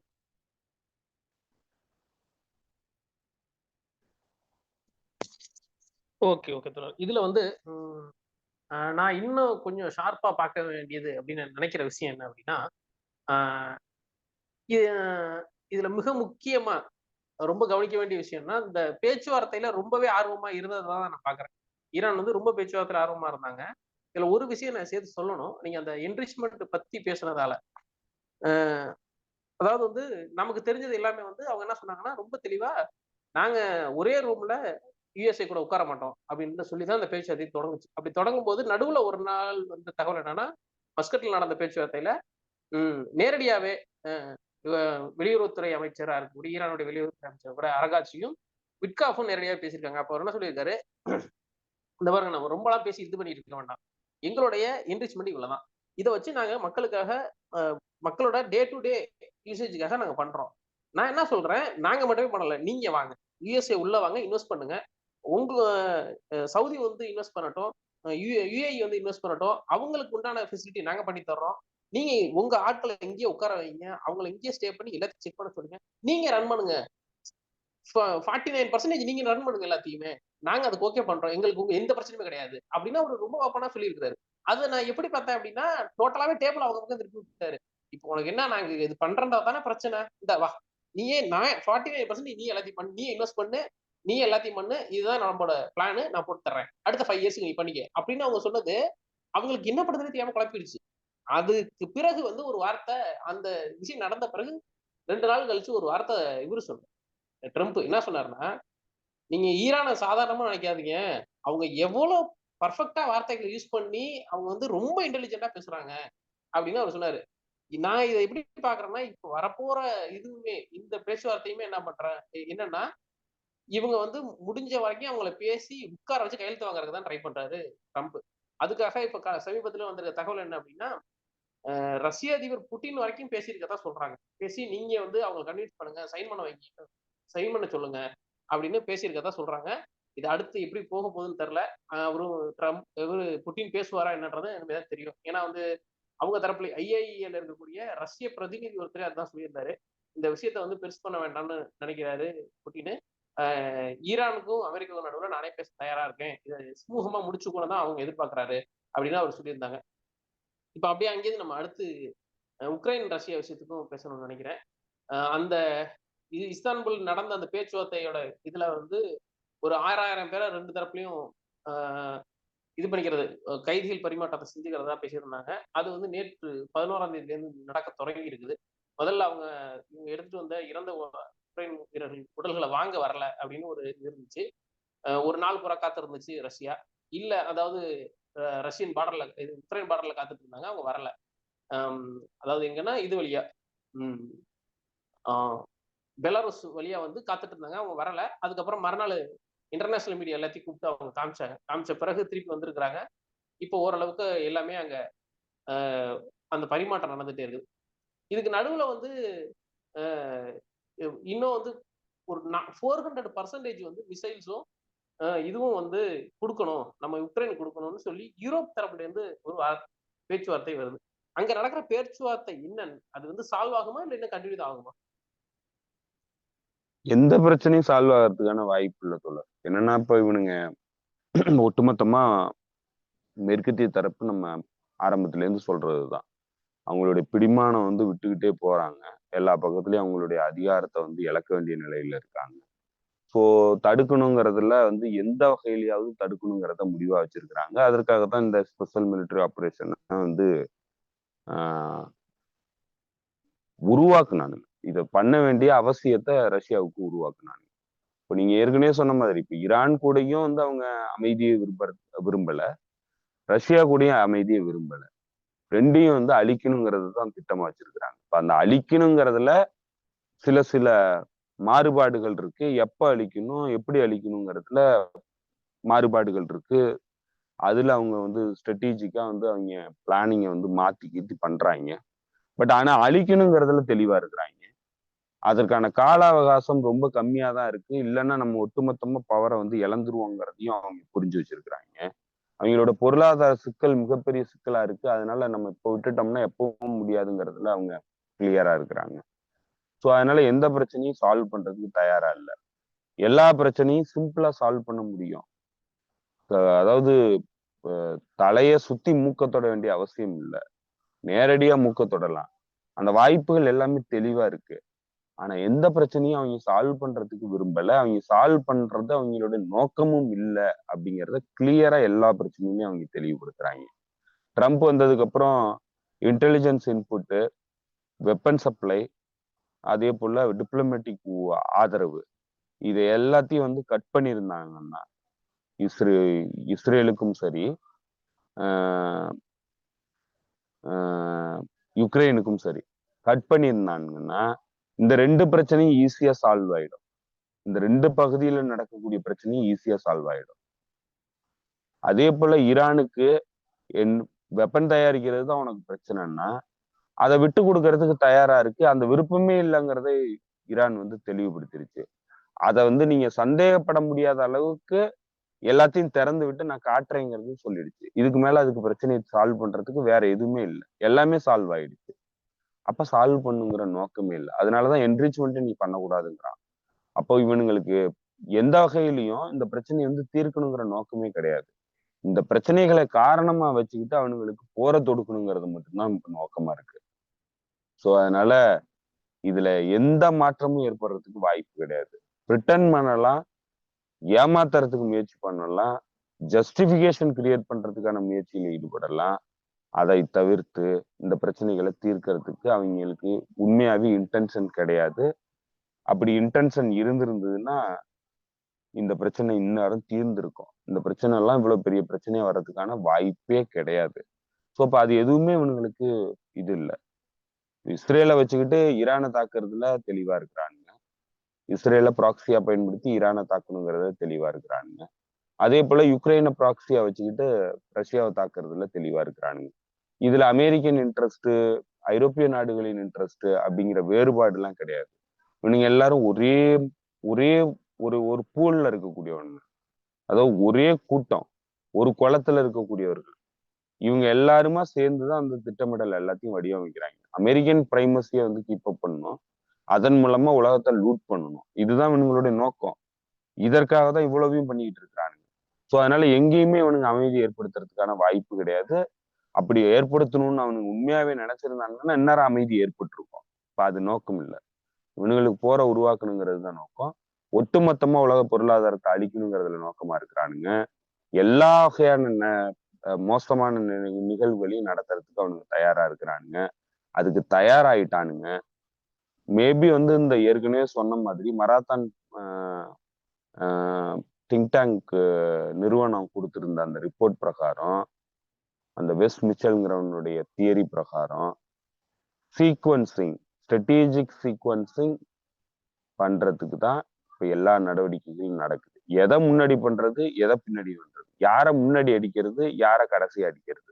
ஓகே ஓகே தோழர். இதுல வந்து நான் இன்னும் கொஞ்சம் ஷார்ப்பா பார்க்க வேண்டியது அப்படின்னு நினைக்கிற விஷயம் என்ன அப்படின்னா, ஆஹ் இதுல மிக முக்கியமா ரொம்ப கவனிக்க வேண்டிய விஷயம்னா, இந்த பேச்சுவார்த்தையில ரொம்பவே ஆர்வமா இருந்ததான் நான் பாக்குறேன். ஈரான் வந்து ரொம்ப பேச்சுவார்த்தையில ஆர்வமா இருந்தாங்க. இதுல ஒரு விஷயம் நான் சேர்த்து சொல்லணும். நீங்க அந்த என்ரிச்மெண்ட் பத்தி பேசுனதால, அதாவது வந்து நமக்கு தெரிஞ்சது எல்லாமே வந்து அவங்க என்ன சொன்னாங்கன்னா, ரொம்ப தெளிவா நாங்க ஒரே ரூம்ல யுஎஸ்ஏ கூட உட்கார மாட்டோம் அப்படின்னு சொல்லிதான் அந்த பேச்சுவார்த்தை தொடங்குச்சு. அப்படி தொடங்கும் போது நடுவுல ஒரு நாள் வந்த தகவல் என்னன்னா, மஸ்கட்ல நடந்த பேச்சுவார்த்தையில நேரடியாவே வெளியுறவுத்துறை அமைச்சரா இருக்கக்கூடிய ஈரானுடைய வெளியுறவுத்துறை அமைச்சர் கூட அரகாட்சியும் விட்காஃபும் நேரடியாக பேசியிருக்காங்க. அப்போ அவர் என்ன சொல்லியிருக்காரு, இந்த பாருங்க நம்ம ரொம்பலாம் பேசி இது பண்ணிட்டு இருக்க வேண்டாம், எங்களுடைய என்ரிச்மெண்ட் இவ்வளவுதான், இதை வச்சு நாங்க மக்களுக்காக மக்களோட டே டு டே யூசேஜுக்காக நாங்க பண்றோம். நான் என்ன சொல்றேன், நாங்க மட்டுமே பண்ணல, நீங்க வாங்க, யுஎஸ்ஏ உள்ள வாங்க, இன்வெஸ்ட் பண்ணுங்க. உங்க சவுதி வந்து இன்வெஸ்ட் பண்ணட்டும், யுஏஇ வந்து இன்வெஸ்ட் பண்ணட்டும், அவங்களுக்கு உண்டான ஃபெசிலிட்டி நாங்க பண்ணி தர்றோம். நீங்க உங்க ஆட்களை எங்கேயே உட்கார வைங்க, அவங்களை எங்கேயே ஸ்டே பண்ணி எல்லாத்தையும் செக் பண்ண சொல்லுங்க, நீங்க ரன் பண்ணுங்க. 49% நீங்க ரன் பண்ணுங்க எல்லாத்தையுமே, நாங்க அதுக்கு ஓகே பண்றோம், எங்களுக்கு உங்க எந்த பிரச்சனையுமே கிடையாது அப்படின்னு அவர் ரொம்ப ஓப்பனா சொல்லியிருக்காரு. அதை நான் எப்படி பார்த்தேன் அப்படின்னா, டோட்டலாவே டேபிள் அவங்க பக்கம் திருப்பி விட்டாரு. இப்போ உனக்கு என்ன, நாங்க இது பண்றதா தானே பிரச்சனை, இந்த வா, நீயே நான் 49% நீ எல்லாத்தையும் பண்ணு, நீ இன்வெஸ்ட் பண்ணு, நீ எல்லாத்தையும் பண்ணு, இதுதான் நம்மளோட பிளான், நான் போட்டு தர்றேன், அடுத்த 5 இயர்ஸ்க்கு நீ பண்ணிக்க அப்படின்னு அவங்க சொன்னது அவங்களுக்கு என்ன பண்றதுன்னு தெரியாம குழப்பிடுச்சு. அதுக்கு பிறகு வந்து ஒரு வார்த்தை, அந்த விஷயம் நடந்த பிறகு 2 நாள் கழிச்சு ஒரு வார்த்தை இவரு சொன்னார், ட்ரம்ப் என்ன சொன்னாருன்னா, நீங்க ஈரானை சாதாரணமா நினைக்காதீங்க, அவங்க எவ்வளவு பர்ஃபெக்டா வார்த்தைகளை யூஸ் பண்ணி அவங்க வந்து ரொம்ப இன்டெலிஜென்ட்டா பேசுறாங்க அப்படின்னு அவர் சொன்னாரு. நான் இதை எப்படி பாக்குறேன்னா, இப்ப வரப்போற இதுவுமே இந்த பேச்சுவார்த்தையுமே என்ன பண்றேன் என்னன்னா, இவங்க வந்து முடிஞ்ச வரைக்கும் அவங்கள பேசி உட்கார வச்சு கையெழுத்து வாங்குறதுக்கு தான் ட்ரை பண்றாரு ட்ரம்ப். அதுக்காக இப்ப சமீபத்துல வந்திருக்க தகவல் என்ன அப்படின்னா, ரஷ்ய அதிபர் புட்டின் வரைக்கும் பேசியிருக்கதா சொல்றாங்க. பேசி நீங்க வந்து அவங்க கன்வின்ஸ் பண்ணுங்க, சைன் பண்ண வைங்க, சைன் பண்ண சொல்லுங்க, அப்படின்னு பேசியிருக்கதா சொல்றாங்க. இது அடுத்து எப்படி போக போகுதுன்னு தெரியல. அவரும் புட்டின் பேசுவாரா என்னன்றது எனக்கு தான் தெரியும். ஏன்னா வந்து அவங்க தரப்புல ஐஏஇஎல் இருக்கக்கூடிய ரஷ்ய பிரதிநிதி ஒருத்தர் அதான் சொல்லியிருந்தாரு. இந்த விஷயத்த வந்து பெருசு பண்ண வேண்டாம்னு நினைக்கிறாரு புட்டின். ஈரானுக்கும் அமெரிக்காவுக்கும் நடுவுல நானே பேச தயாரா இருக்கேன். இதை சுமூகமா முடிச்சுக்கணும் தான் அவங்க எதிர்பார்க்கிறாரு அப்படின்னு அவர் சொல்லியிருந்தாங்க. இப்ப அப்படியே அங்கேயிருந்து நம்ம அடுத்து உக்ரைன் ரஷ்யா விஷயத்துக்கும் பேசணும்னு நினைக்கிறேன். அந்த இஸ்தான்புல் நடந்த அந்த பேச்சுவார்த்தையோட இதுல வந்து ஒரு 1000 பேரை 2 தரப்புலையும் இது பண்ணிக்கிறது, கைதிகள் பரிமாற்றத்தை செஞ்சுக்கிறதா பேசியிருந்தாங்க. அது வந்து நேற்று 11ஆம் தேதியிலேருந்து நடக்க தொடங்கி இருக்குது. முதல்ல இவங்க எடுத்துட்டு வந்த இறந்த உக்ரைன் வீரர்கள் உடல்களை வாங்க வரல அப்படின்னு ஒரு இது இருந்துச்சு. ஒரு நாள் பூரா காத்திருந்துச்சு ரஷ்யா. இல்ல அதாவது ரஷ்யன் பார்டர்ல உக்ரைன் பார்டர்ல காத்துட்டு இருந்தாங்க, அவங்க வரல. அதாவது எங்கன்னா இது வழியா பெலாருஸ் வழியா வந்து காத்துட்டு இருந்தாங்க, அவங்க வரல. அதுக்கப்புறம் மறுநாள் இன்டர்நேஷனல் மீடியா எல்லாத்தையும் கூப்பிட்டு அவங்க காமிச்ச பிறகு திருப்பி வந்திருக்கிறாங்க. இப்போ ஓரளவுக்கு எல்லாமே அங்க அந்த பரிமாற்றம் நடந்துட்டே இருக்குது. இதுக்கு நடுவுல வந்து இன்னும் வந்து ஒரு 400% வந்து மிசைல்ஸும் இதுவும் வந்து கொடுக்கணும், நம்ம உக்ரைன் கொடுக்கணும்னு சொல்லி யூரோப் தரப்புல இருந்து ஒரு பேச்சுவார்த்தை வருது. அங்க நடக்கிற பேச்சுவார்த்தை என்னன்னு, அது வந்து சால்வ் ஆகுமா இல்ல இன்னும் கண்டினியூ தான் ஆகுமா? எந்த பிரச்சனையும் சால்வ் ஆகிறதுக்கான வாய்ப்பு இல்லை தோழர். என்னன்னா இப்ப இவனுங்க ஒட்டுமொத்தமா மேற்கத்திய தரப்பு நம்ம ஆரம்பத்துல இருந்து சொல்றதுதான், அவங்களுடைய பிடிமானம் வந்து விட்டுக்கிட்டே போறாங்க. எல்லா பக்கத்துலயும் அவங்களுடைய அதிகாரத்தை வந்து இழக்க வேண்டிய நிலையில இருக்காங்க. ஸோ தடுக்கணுங்கிறதுல வந்து எந்த வகையிலையாவது தடுக்கணுங்கிறத முடிவா வச்சிருக்கிறாங்க. அதற்காகத்தான் இந்த ஸ்பெஷல் மிலிட்டரி ஆபரேஷன் வந்து உருவாக்குனாங்க. இதை பண்ண வேண்டிய அவசியத்தை ரஷ்யாவுக்கு உருவாக்குனாங்க. இப்போ நீங்க ஏற்கனவே சொன்ன மாதிரி இப்ப ஈரான் கூடயும் வந்து அவங்க அமைதியை விரும்பல, ரஷ்யா கூடயும் அமைதியை விரும்பல. ரெண்டையும் வந்து அழிக்கணுங்கிறது தான் திட்டமா வச்சிருக்கிறாங்க. இப்ப அந்த அழிக்கணுங்கிறதுல சில மாறுபாடுகள் இருக்கு. எப்ப அழிக்கணும், எப்படி அழிக்கணுங்கிறதுல மாறுபாடுகள் இருக்கு. அதுல அவங்க வந்து ஸ்ட்ராட்டஜிக்கா வந்து அவங்க பிளானிங்கை வந்து மாத்தி பண்றாங்க. பட் ஆனா அழிக்கணுங்கிறதுல தெளிவா இருக்கிறாங்க. அதற்கான கால அவகாசம் ரொம்ப கம்மியா தான் இருக்கு. இல்லைன்னா நம்ம ஒட்டுமொத்தமா பவரை வந்து இழந்துருவோங்கிறதையும் அவங்க புரிஞ்சு வச்சிருக்கிறாங்க. அவங்களோட பொருளாதார சிக்கல் மிகப்பெரிய சிக்கலா இருக்கு. அதனால நம்ம இப்போ விட்டுட்டோம்னா எப்பவும் முடியாதுங்கிறதுல அவங்க கிளியரா இருக்கிறாங்க. ஸோ அதனால எந்த பிரச்சனையும் சால்வ் பண்றதுக்கு தயாரா இல்லை. எல்லா பிரச்சனையும் சிம்பிளா சால்வ் பண்ண முடியும். அதாவது தலைய சுத்தி மூக்க தொட வேண்டிய அவசியம் இல்லை, நேரடியா மூக்க தொடலாம். அந்த வாய்ப்புகள் எல்லாமே தெளிவா இருக்கு. ஆனா எந்த பிரச்சனையும் அவங்க சால்வ் பண்றதுக்கு விரும்பல. அவங்க சால்வ் பண்றது அவங்களோட நோக்கமும் இல்லை அப்படிங்கிறத கிளியரா எல்லா பிரச்சனையுமே அவங்க தெளிவுபடுத்துறாங்க. ட்ரம்ப் வந்ததுக்கு அப்புறம் இன்டெலிஜென்ஸ் இன்புட்டு, வெப்பன் சப்ளை, அதே போல டிப்ளமேட்டிக் ஆதரவு, இது எல்லாத்தையும் வந்து கட் பண்ணியிருந்தாங்கன்னா இஸ்ரேலுக்கும் சரி யுக்ரைனுக்கும் சரி கட் பண்ணியிருந்தாங்கன்னா இந்த 2 பிரச்சனையும் ஈஸியா சால்வ் ஆயிடும். இந்த 2 பகுதியில நடக்கக்கூடிய பிரச்சனையும் ஈஸியா சால்வ் ஆயிடும். அதே போல ஈரானுக்கு வெப்பன் தயாரிக்கிறது தான் உனக்கு பிரச்சனைன்னா அதை விட்டு கொடுக்கறதுக்கு தயாரா இருக்கு. அந்த விருப்பமே இல்லைங்கிறதை ஈரான் வந்து தெளிவுபடுத்திருச்சு. அதை வந்து நீங்க சந்தேகப்பட முடியாத அளவுக்கு எல்லாத்தையும் திறந்து விட்டு நான் காட்டுறேங்கிறது சொல்லிடுச்சு. இதுக்கு மேல அதுக்கு பிரச்சனையை சால்வ் பண்றதுக்கு வேற எதுவுமே இல்லை, எல்லாமே சால்வ் ஆயிடுச்சு. அப்ப சால்வ் பண்ணுங்கிற நோக்கமே இல்லை. அதனாலதான் என்ரிச்மெண்ட் நீ பண்ணக்கூடாதுங்கிறான். அப்போ இவனுங்களுக்கு எந்த வகையிலையும் இந்த பிரச்சனையை வந்து தீர்க்கணுங்கிற நோக்கமே கிடையாது. இந்த பிரச்சனைகளை காரணமா வச்சுக்கிட்டு அவனுங்களுக்கு போற தொடுக்கணுங்கிறது மட்டும்தான் நோக்கமா இருக்கு. ஸோ அதனால இதுல எந்த மாற்றமும் ஏற்படுறதுக்கு வாய்ப்பு கிடையாது. ரிட்டர்ன் பண்ணலாம், ஏமாத்துறதுக்கு முயற்சி பண்ணலாம், ஜஸ்டிபிகேஷன் கிரியேட் பண்றதுக்கான முயற்சியில ஈடுபடலாம். அதை தவிர்த்து இந்த பிரச்சனைகளை தீர்க்கறதுக்கு அவங்களுக்கு உண்மையாவே இன்டென்ஷன் கிடையாது. அப்படி இன்டென்ஷன் இருந்திருந்ததுன்னா இந்த பிரச்சனை இந்நேரம் தீர்ந்திருக்கும். இந்த பிரச்சனை எல்லாம் இவ்வளவு பெரிய பிரச்சனையா வர்றதுக்கான வாய்ப்பே கிடையாது. ஸோ அப்ப அது எதுவுமே இவனுங்களுக்கு இது இல்லை. இஸ்ரேலை வச்சுக்கிட்டு ஈரானை தாக்குறதுல தெளிவா இருக்கிறாங்க. இஸ்ரேலை ப்ராக்சியா பயன்படுத்தி ஈரானை தாக்கணுங்கிறத தெளிவா இருக்கிறாங்க. அதே போல யுக்ரைனை ப்ராக்சியா வச்சுக்கிட்டு ரஷ்யாவை தாக்குறதுல தெளிவா இருக்கிறானுங்க. இதுல அமெரிக்கன் இன்ட்ரெஸ்ட், ஐரோப்பிய நாடுகளின் இன்ட்ரெஸ்ட் அப்படிங்கிற வேறுபாடு எல்லாம் கிடையாது. இவனுங்க எல்லாரும் ஒரே ஒரு ஒரு பூல்ல இருக்கக்கூடியவனுங்க. அதாவது ஒரே கூட்டம், ஒரு குளத்துல இருக்கக்கூடியவர்கள். இவங்க எல்லாருமா சேர்ந்துதான் அந்த திட்டமிடல் எல்லாத்தையும் வடிவமைக்கிறாங்க. அமெரிக்கன் பிரைமசியை வந்து கீப் அப் பண்ணணும். அதன் மூலமா உலகத்தை லூட் பண்ணணும். இதுதான் இவங்களுடைய நோக்கம். இதற்காக தான் இவ்வளவையும் பண்ணிக்கிட்டு இருக்கிறானுங்க. சோ அதனால எங்கேயுமே இவனுங்க அமைதி ஏற்படுத்துறதுக்கான வாய்ப்பு கிடையாது. அப்படி ஏற்படுத்தணும்னு அவனுக்கு உண்மையாவே நினைச்சிருந்தாங்கன்னா இந்நேரம் அமைதி ஏற்பட்டிருக்கும். இப்ப அது நோக்கம் இல்லை. இவனுங்களுக்கு போற உருவாக்கணுங்கிறது தான் நோக்கம். ஒட்டுமொத்தமா உலக பொருளாதாரத்தை அழிக்கணுங்கிறதுல நோக்கமா இருக்கிறானுங்க. எல்லா வகையான மோசமான நிகழ்வுகளையும் நடத்துறதுக்கு அவனுக்கு தயாரா இருக்கிறானுங்க. அதுக்கு தயாராயிட்டானுங்க. மேபி வந்து இந்த ஏற்கனவே சொன்ன மாதிரி மராத்தான் திங்க் டேங்க் நிறுவனம் கொடுத்திருந்த அந்த ரிப்போர்ட் பிரகாரம், அந்த வெஸ்ட் மிச்சல்ங்கிறவனுடைய தியரி பிரகாரம் சீக்வன்சிங், ஸ்ட்ராட்டஜிக் சீக்வன்சிங் பண்றதுக்கு தான் இப்ப எல்லா நடவடிக்கைகளும் நடக்குது. எதை முன்னாடி பண்றது, எதை பின்னாடி பண்றது, யாரை முன்னாடி அடிக்கிறது, யாரை கடைசி அடிக்கிறது,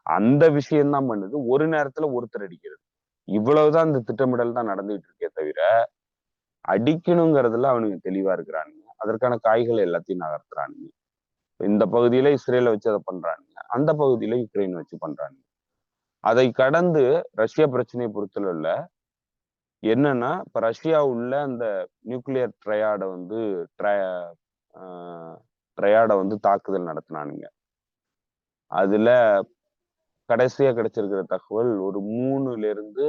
அந்த விஷயம் தான் பண்ணுது. ஒரு நேரத்துல ஒருத்தர் அடிக்கிறது. இவ்வளவுதான் இந்த திட்டமிடல் தான் நடந்துகிட்டு இருக்கே தவிர அடிக்கணுங்கிறதுல அவனுங்க தெளிவா இருக்கிறானுங்க. அதற்கான காய்களை எல்லாத்தையும் நகர்த்துறானுங்க. இந்த பகுதியில இஸ்ரேலை வச்சு அதை பண்றானுங்க, அந்த பகுதியில யுக்ரைன் வச்சு பண்றானுங்க. அதை கடந்து ரஷ்யா பிரச்சனையை பொறுத்தளவுல என்னன்னா, இப்ப ரஷ்யா உள்ள அந்த நியூக்ளியர் ட்ரையாட வந்து தாக்குதல் நடத்தினானுங்க. அதுல கடைசியா கிடைச்சிருக்கிற தகவல் ஒரு 3 ல இருந்து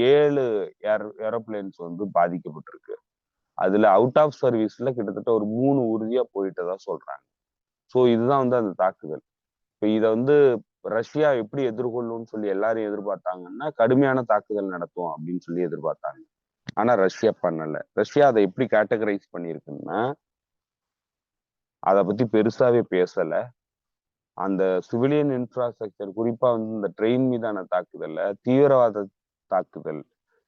7 ஏரோப்ளேன்ஸ் வந்து பாதிக்கப்பட்டிருக்கு. அதுல அவுட் ஆஃப் சர்வீஸ்ல கிட்டத்தட்ட ஒரு 3 உறுதியா போயிட்டதா சொல்றாங்க. சோ இதுதான் வந்து அந்த தாக்குதல். இப்ப இத வந்து ரஷ்யா எப்படி எதிர்கொள்ளும்னு சொல்லி எல்லாரும் எதிர்பார்த்தாங்கன்னா, கடுமையான தாக்குதல் நடத்தும் அப்படின்னு சொல்லி எதிர்பார்த்தாங்க. ஆனா ரஷ்யா பண்ணல. ரஷ்யா அதை எப்படி கேட்டகரைஸ் பண்ணியிருக்குன்னா, அதை பத்தி பெருசாவே பேசல. அந்த சிவிலியன் இன்ஃப்ராஸ்ட்ரக்சர், குறிப்பா வந்து இந்த ட்ரெயின் மீதான தாக்குதல்ல தீவிரவாத தாக்குதல்,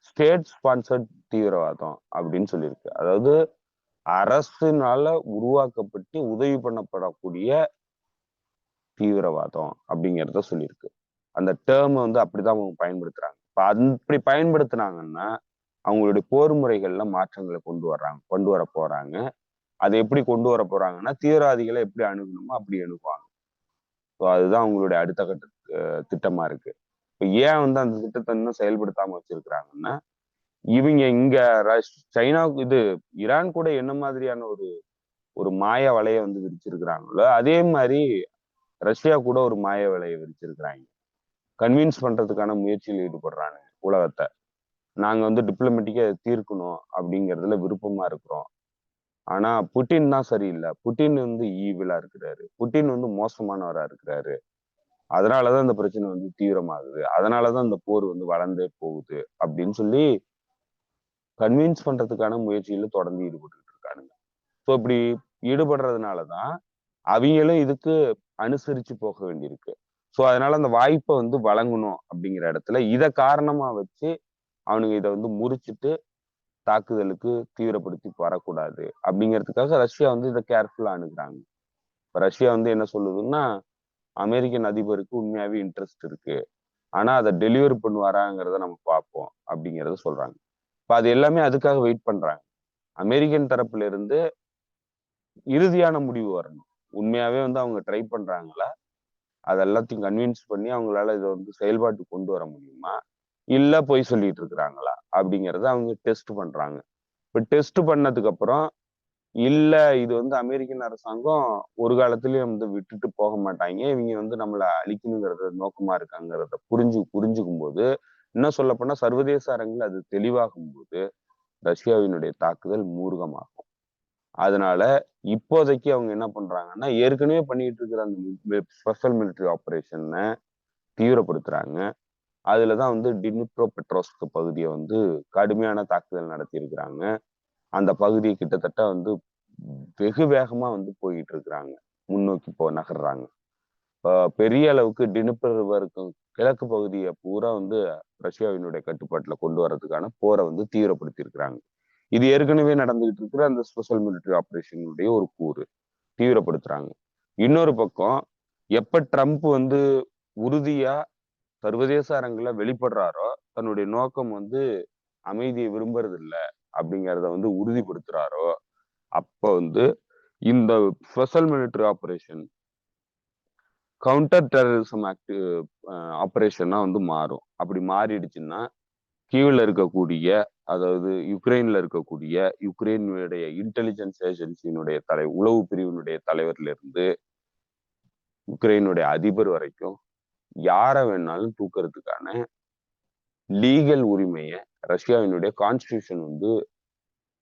ஸ்டேட் ஸ்பான்சர்ட் தீவிரவாதம் அப்படின்னு சொல்லியிருக்கு. அதாவது அரசினால உருவாக்கப்பட்டு உதவி பண்ணப்படக்கூடிய தீவிரவாதம் அப்படிங்கிறத சொல்லியிருக்கு. அந்த டேர்ம் வந்து அப்படிதான் அவங்க பயன்படுத்துறாங்க. இப்ப அப்படி பயன்படுத்தினாங்கன்னா அவங்களுடைய போர் முறைகள்ல மாற்றங்களை கொண்டு வர போறாங்க. அதை எப்படி கொண்டு வர போறாங்கன்னா, தீவிரவாதிகளை எப்படி அணுகணுமோ அப்படி அணுகுவாங்க. ஸோ அதுதான் அவங்களுடைய அடுத்த கட்ட திட்டமா இருக்கு. இப்ப ஏன் வந்து அந்த திட்டத்தை இன்னும் செயல்படுத்தாம வச்சிருக்கிறாங்கன்னா, இவங்க இங்க சைனாவுக்கு ஈரான் கூட என்ன மாதிரியான ஒரு ஒரு மாய வலையை வந்து விரிச்சிருக்கிறாங்களோ அதே மாதிரி ரஷ்யா கூட ஒரு மாய வலையை விரிச்சிருக்கிறாங்க. கன்வின்ஸ் பண்றதுக்கான முயற்சியில் ஈடுபடுறாங்க உலகத்தை. நாங்க வந்து டிப்ளமேட்டிக்கா தீர்க்கணும் அப்படிங்கிறதுல விருப்பமா இருக்கிறோம். ஆனா புட்டின் தான் சரியில்லை. புட்டின் வந்து ஈவிலா இருக்கிறாரு. புட்டின் வந்து மோசமானவரா இருக்கிறாரு. அதனாலதான் இந்த பிரச்சனை வந்து தீவிரமாகுது. அதனாலதான் இந்த போர் வந்து வளர்ந்தே போகுது அப்படின்னு சொல்லி கன்வின்ஸ் பண்றதுக்கான முயற்சியில தொடர்ந்து ஈடுபட்டு இருக்கானுங்க. ஸோ இப்படி ஈடுபடுறதுனாலதான் அவங்களும் இதுக்கு அனுசரிச்சு போக வேண்டியிருக்கு. ஸோ அதனால அந்த வாய்ப்பை வந்து வழங்கணும் அப்படிங்கிற இடத்துல இதை காரணமா வச்சு அவனுங்க இதை வந்து முறிச்சிட்டு தாக்குதலுக்கு தீவிரப்படுத்தி வரக்கூடாது அப்படிங்கிறதுக்காக ரஷ்யா வந்து இதை கேர்ஃபுல்லா அணுகுறாங்க. இப்ப ரஷ்யா வந்து என்ன சொல்லுதுன்னா, அமெரிக்கன் அதிபருக்கு உண்மையாவே இன்ட்ரெஸ்ட் இருக்கு, ஆனா அதை டெலிவரி பண்ணுவாராங்கிறத நம்ம பார்ப்போம் அப்படிங்கிறத சொல்றாங்க. இப்ப அது எல்லாமே அதுக்காக வெயிட் பண்றாங்க. அமெரிக்கன் தரப்புல இருந்து இறுதியான முடிவு வரணும். உண்மையாவே வந்து அவங்க ட்ரை பண்றாங்களா, அது எல்லாத்தையும் கன்வின்ஸ் பண்ணி அவங்களால இதை வந்து செயல்பாட்டுக்கு கொண்டு வர முடியுமா, இல்ல பொய் சொல்லிட்டு இருக்கிறாங்களா அப்படிங்கிறத அவங்க டெஸ்ட் பண்றாங்க. இப்ப டெஸ்ட் பண்ணதுக்கு அப்புறம் இல்ல இது வந்து அமெரிக்கன் அரசாங்கம் ஒரு காலத்திலயும் வந்து விட்டுட்டு போக மாட்டாங்க, இவங்க வந்து நம்மளை அழிக்கணுங்கிறத நோக்கமா இருக்காங்கிறத புரிஞ்சுக்கும் போது, இன்னும் சொல்ல போனா சர்வதேச அரங்கில் அது தெளிவாகும் போது ரஷ்யாவினுடைய தாக்குதல் மூர்க்கமாகும். அதனால இப்போதைக்கு அவங்க என்ன பண்றாங்கன்னா, ஏற்கனவே பண்ணிட்டு இருக்கிற அந்த ஸ்பெஷல் மிலிட்டரி ஆபரேஷனை தீவிரப்படுத்துறாங்க. அதுலதான் வந்து டினிப்ரோ பெட்ரோஸ்க் பகுதியை வந்து கடுமையான தாக்குதல் நடத்தி இருக்கிறாங்க. அந்த பகுதியை கிட்டத்தட்ட வந்து வெகு வேகமா வந்து போயிட்டு இருக்கிறாங்க, முன்னோக்கி நகர்றாங்க. பெரிய அளவுக்கு டினிப்ரோ ரிவருக்கும் கிழக்கு பகுதியை பூரா வந்து ரஷ்யாவினுடைய கட்டுப்பாட்டுல கொண்டு வர்றதுக்கான போரை வந்து தீவிரப்படுத்தி இருக்கிறாங்க. இது ஏற்கனவே நடந்துகிட்டு இருக்கிற அந்த ஸ்பெஷல் மிலிட்டரி ஆபரேஷனுடைய ஒரு கூறு, தீவிரப்படுத்துறாங்க. இன்னொரு பக்கம் எப்ப ட்ரம்ப் வந்து உறுதியா சர்வதேச அரங்குல வெளிப்படுறாரோ, தன்னுடைய நோக்கம் வந்து அமைதியை விரும்புறது இல்லை அப்படிங்கிறத வந்து உறுதிப்படுத்துறாரோ, அப்போ வந்து இந்த special military operation counter terrorism ஆபரேஷனா வந்து மாறும். அப்படி மாறிடுச்சுன்னா கீவ்ல இருக்கக்கூடிய, அதாவது யுக்ரைன்ல இருக்கக்கூடிய யுக்ரைனுடைய இன்டெலிஜென்ஸ் ஏஜென்சியினுடைய உளவு பிரிவினுடைய தலைவர்ல இருந்து யுக்ரைனுடைய அதிபர் வரைக்கும் யாரை வேணாலும் தூக்குறதுக்கான லீகல் உரிமையை ரஷ்யாவினுடைய கான்ஸ்டிடியூஷன் வந்து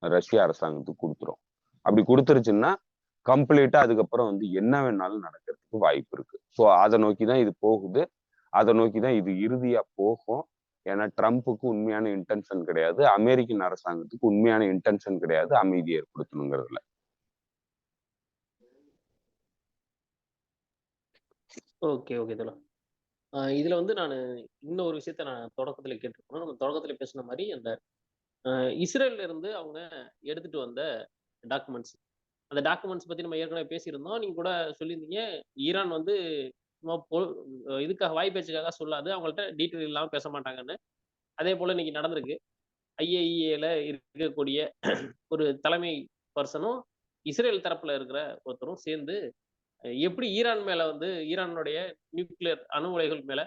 ரஷ்ய அரசாங்கத்துக்கு கொடுத்துரும். அப்படி கொடுத்துருச்சுன்னா கம்ப்ளீட்டா அதுக்கப்புறம் வந்து என்ன வேணாலும் நடக்கிறதுக்கு வாய்ப்பு இருக்கு. ஸோ அதை நோக்கிதான் இது போகுது. அதை நோக்கிதான் இது இறுதியா போகும். ஏன்னா ட்ரம்ப்புக்கு உண்மையான இன்டென்ஷன் கிடையாது, அமெரிக்கன் அரசாங்கத்துக்கு உண்மையான இன்டென்ஷன் கிடையாது அமைதியை ஏற்படுத்தணுங்கிறதுல. ஓகே ஓகே தோழா. இதுல வந்து நான் இன்னொரு விஷயத்த நான் தொடக்கத்துல கேட்டிருக்கணும். நம்ம தொடக்கத்துல பேசின மாதிரி அந்த இஸ்ரேல்ல இருந்து அவங்க எடுத்துட்டு வந்த டாக்குமெண்ட்ஸ், அந்த டாக்குமெண்ட்ஸ் பத்தி நம்ம ஏற்கனவே பேசியிருந்தோம். நீங்க கூட சொல்லியிருந்தீங்க, ஈரான் வந்து சும்மா இதுக்காக வாய் பேச்சுக்காக சொல்லாது, அவங்கள்ட்ட டீட்டெயில் இல்லாம பேச மாட்டாங்கன்னு. அதே போல இன்னைக்கு நடந்திருக்கு. ஐஏஇஏல இருக்கக்கூடிய ஒரு தலைமை பர்சனும் இஸ்ரேல் தரப்புல இருக்கிற ஒருத்தரும் சேர்ந்து எப்படி ஈரான் மேல வந்து ஈரானுடைய நியூக்ளியர் அணு உலைகள் மேல